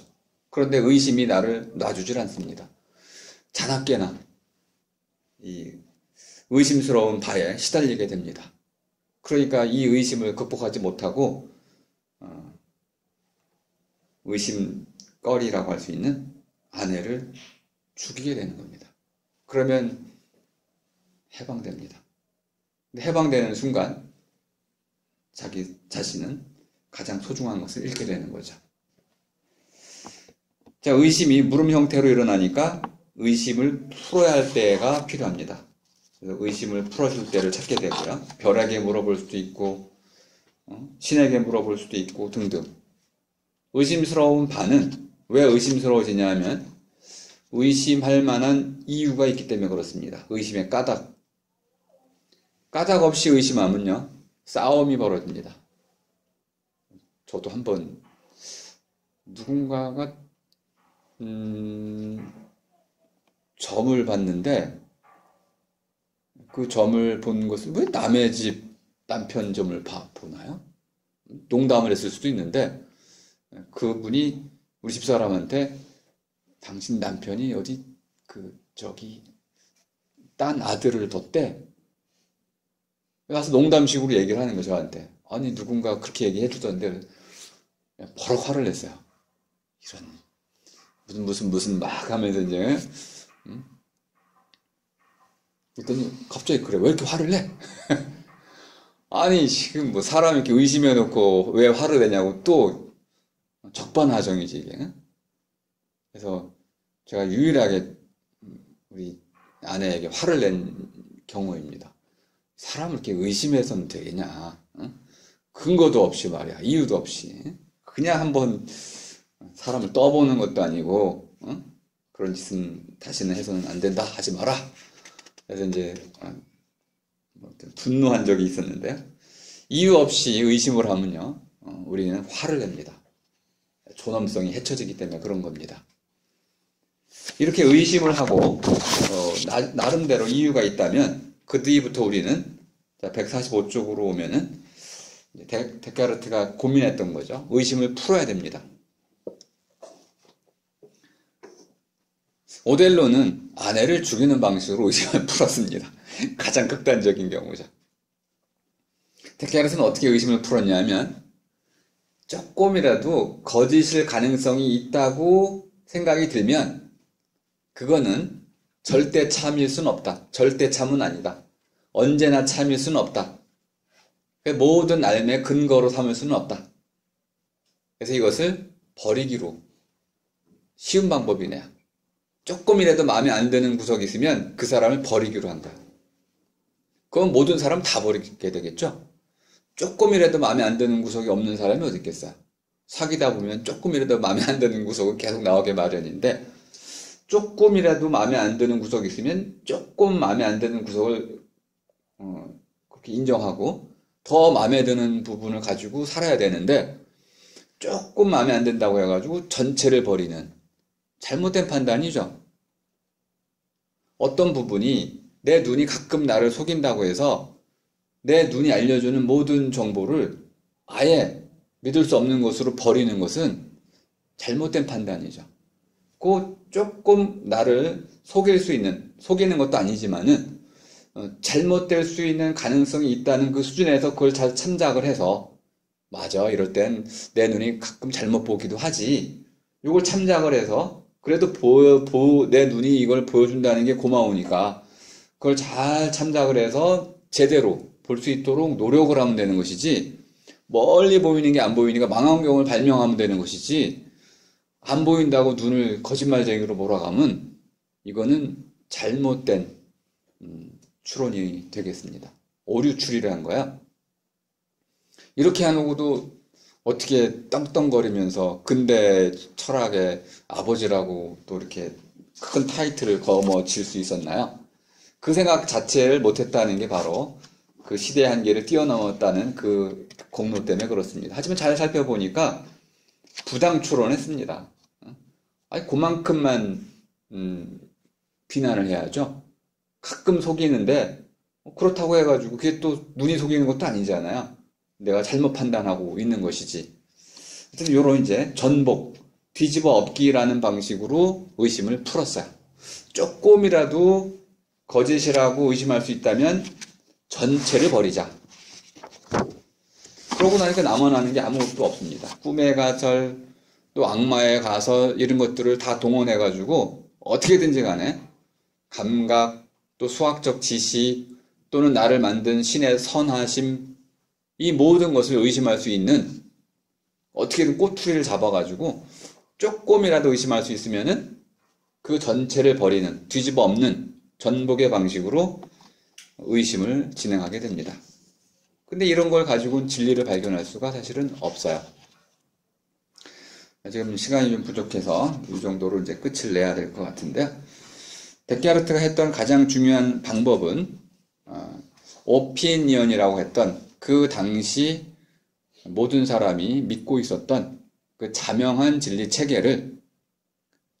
그런데 의심이 나를 놔주질 않습니다. 자나깨나 이 의심스러운 바에 시달리게 됩니다. 그러니까 이 의심을 극복하지 못하고 의심거리라고 할 수 있는 아내를 죽이게 되는 겁니다. 그러면 해방됩니다. 근데 해방되는 순간 자기 자신은 가장 소중한 것을 잃게 되는 거죠. 자, 의심이 물음 형태로 일어나니까 의심을 풀어야 할 때가 필요합니다. 그래서 의심을 풀어줄 때를 찾게 되고요. 별에게 물어볼 수도 있고 신에게 물어볼 수도 있고 등등. 의심스러운 반은 왜 의심스러워지냐 하면 의심할 만한 이유가 있기 때문에 그렇습니다. 의심의 까닭. 까닭 없이 의심하면요, 싸움이 벌어집니다. 저도 한번 누군가가 점을 봤는데 그 점을 본 것은 왜 남의 집 남편 점을 보나요? 농담을 했을 수도 있는데 그분이 우리 집사람한테 당신 남편이 어디 딴 아들을 뒀대. 가서 농담식으로 얘기를 하는 거죠, 저한테. 아니, 누군가 그렇게 얘기해 주던데 버럭 화를 냈어요. 이런 무슨 막 하면서 이제 그랬더니 갑자기 그래, 왜 이렇게 화를 내? 아니, 지금 뭐 사람 이렇게 의심해 놓고 왜 화를 내냐고 또 적반하장이지 이게. 그래서 제가 유일하게 우리 아내에게 화를 낸 경우입니다. 사람을 이렇게 의심해서는 되겠냐? 근거도 없이 말이야, 이유도 없이 그냥 한번 사람을 떠보는 것도 아니고 그런 짓은 다시는 해서는 안 된다, 하지 마라. 그래서 이제 분노한 적이 있었는데요. 이유 없이 의심을 하면요, 우리는 화를 냅니다. 존엄성이 해쳐지기 때문에 그런 겁니다. 이렇게 의심을 하고 나름대로 이유가 있다면 그 뒤부터 우리는 145쪽으로 오면은 데카르트가 고민했던 거죠. 의심을 풀어야 됩니다. 오델로는 아내를 죽이는 방식으로 의심을 풀었습니다. 가장 극단적인 경우죠. 데카르트는 어떻게 의심을 풀었냐면 조금이라도 거짓일 가능성이 있다고 생각이 들면 그거는 절대 참일 수는 없다. 절대 참은 아니다. 언제나 참일 수는 없다. 모든 알매 근거로 삼을 수는 없다. 그래서 이것을 버리기로, 쉬운 방법이네요. 조금이라도 마음에 안 드는 구석이 있으면 그 사람을 버리기로 한 거야. 그건 모든 사람 다 버리게 되겠죠? 조금이라도 마음에 안 드는 구석이 없는 사람이 어디 있겠어요? 사귀다 보면 조금이라도 마음에 안 드는 구석은 계속 나오게 마련인데 조금이라도 마음에 안 드는 구석이 있으면 조금 마음에 안 드는 구석을 그렇게 인정하고 더 마음에 드는 부분을 가지고 살아야 되는데 조금 마음에 안 든다고 해가지고 전체를 버리는 잘못된 판단이죠. 어떤 부분이 내 눈이 가끔 나를 속인다고 해서 내 눈이 알려주는 모든 정보를 아예 믿을 수 없는 것으로 버리는 것은 잘못된 판단이죠. 그 조금 나를 속일 수 있는, 속이는 것도 아니지만은 잘못될 수 있는 가능성이 있다는 그 수준에서 그걸 잘 참작을 해서 맞아, 이럴 땐 내 눈이 가끔 잘못 보기도 하지. 이걸 참작을 해서 그래도 내 눈이 이걸 보여준다는 게 고마우니까 그걸 잘 참작을 해서 제대로 볼 수 있도록 노력을 하면 되는 것이지, 멀리 보이는 게 안 보이니까 망원경을 발명하면 되는 것이지, 안 보인다고 눈을 거짓말쟁이로 몰아가면 이거는 잘못된 추론이 되겠습니다. 오류추리라는 거야. 이렇게 하고도 어떻게 떵떵거리면서 근대 철학의 아버지라고 또 이렇게 큰 타이틀을 거머쥘 수 있었나요? 그 생각 자체를 못했다는 게 바로 그 시대의 한계를 뛰어넘었다는 그 공로 때문에 그렇습니다. 하지만 잘 살펴보니까 부당 추론했습니다. 아니, 그만큼만 비난을 해야죠. 가끔 속이는데 그렇다고 해가지고 그게 또 눈이 속이는 것도 아니잖아요. 내가 잘못 판단하고 있는 것이지. 하여튼 요런 이제 전복, 뒤집어 엎기라는 방식으로 의심을 풀었어요. 조금이라도 거짓이라고 의심할 수 있다면 전체를 버리자. 그러고 나니까 남아나는 게 아무것도 없습니다. 꿈의 가설, 또 악마의 가설, 이런 것들을 다 동원해가지고 어떻게든지 간에 감각, 또 수학적 지시, 또는 나를 만든 신의 선하심, 이 모든 것을 의심할 수 있는, 어떻게든 꼬투리를 잡아가지고 조금이라도 의심할 수 있으면은 그 전체를 버리는, 뒤집어 엎는 전복의 방식으로 의심을 진행하게 됩니다. 근데 이런 걸 가지고는 진리를 발견할 수가 사실은 없어요. 지금 시간이 좀 부족해서 이 정도로 이제 끝을 내야 될 것 같은데요. 데카르트가 했던 가장 중요한 방법은 오피니언이라고 했던 그 당시 모든 사람이 믿고 있었던 그 자명한 진리 체계를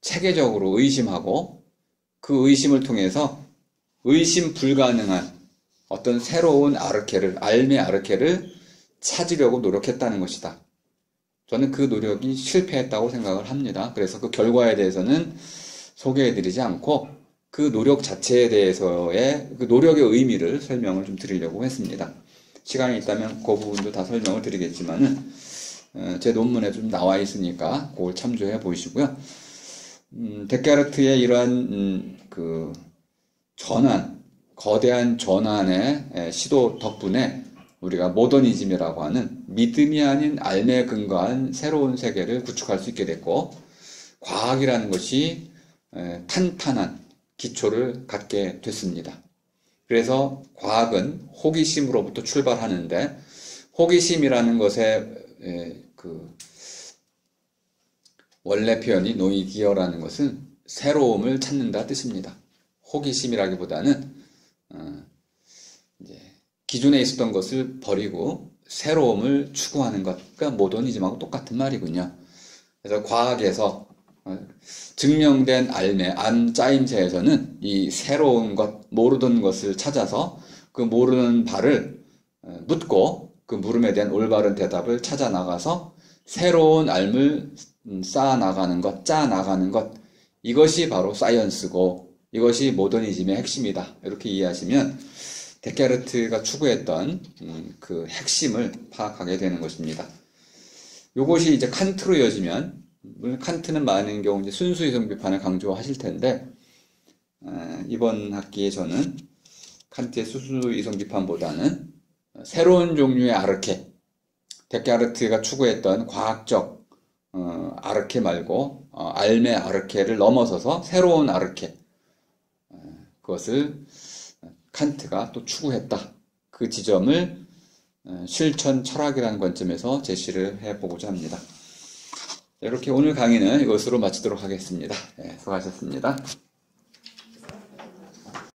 체계적으로 의심하고, 그 의심을 통해서 의심 불가능한 어떤 새로운 아르케를, 알메 아르케를 찾으려고 노력했다는 것이다. 저는 그 노력이 실패했다고 생각을 합니다. 그래서 그 결과에 대해서는 소개해드리지 않고 그 노력 자체에 대해서의 그 노력의 의미를 설명을 좀 드리려고 했습니다. 시간이 있다면 그 부분도 다 설명을 드리겠지만은 제 논문에 좀 나와 있으니까 그걸 참조해 보시고요. 데카르트의 이러한 그 전환, 거대한 전환의 시도 덕분에 우리가 모더니즘이라고 하는 믿음이 아닌 알매에 근거한 새로운 세계를 구축할 수 있게 됐고, 과학이라는 것이 탄탄한 기초를 갖게 됐습니다. 그래서 과학은 호기심으로부터 출발하는데, 호기심이라는 것의 그 원래 표현이 노이디어라는 것은 새로움을 찾는다 뜻입니다. 호기심이라기보다는 이제 기존에 있었던 것을 버리고 새로움을 추구하는 것, 그러니까 모더니즘하고 똑같은 말이군요. 그래서 과학에서 증명된 알매, 암짜임새에서는 이 새로운 것, 모르던 것을 찾아서 그 모르는 바를 묻고 그 물음에 대한 올바른 대답을 찾아 나가서 새로운 알을 쌓아 나가는 것, 짜 나가는 것, 이것이 바로 사이언스고 이것이 모더니즘의 핵심이다. 이렇게 이해하시면 데카르트가 추구했던 그 핵심을 파악하게 되는 것입니다. 이것이 이제 칸트로 이어지면, 물론 칸트는 많은 경우 이제 순수 이성 비판을 강조하실 텐데, 이번 학기에 저는 칸트의 순수 이성 비판보다는 새로운 종류의 아르케, 데카르트가 추구했던 과학적 아르케 말고 알메 아르케를 넘어서서 새로운 아르케, 그것을 칸트가 또 추구했다. 그 지점을 실천 철학이라는 관점에서 제시를 해보고자 합니다. 이렇게 오늘 강의는 이것으로 마치도록 하겠습니다. 수고하셨습니다.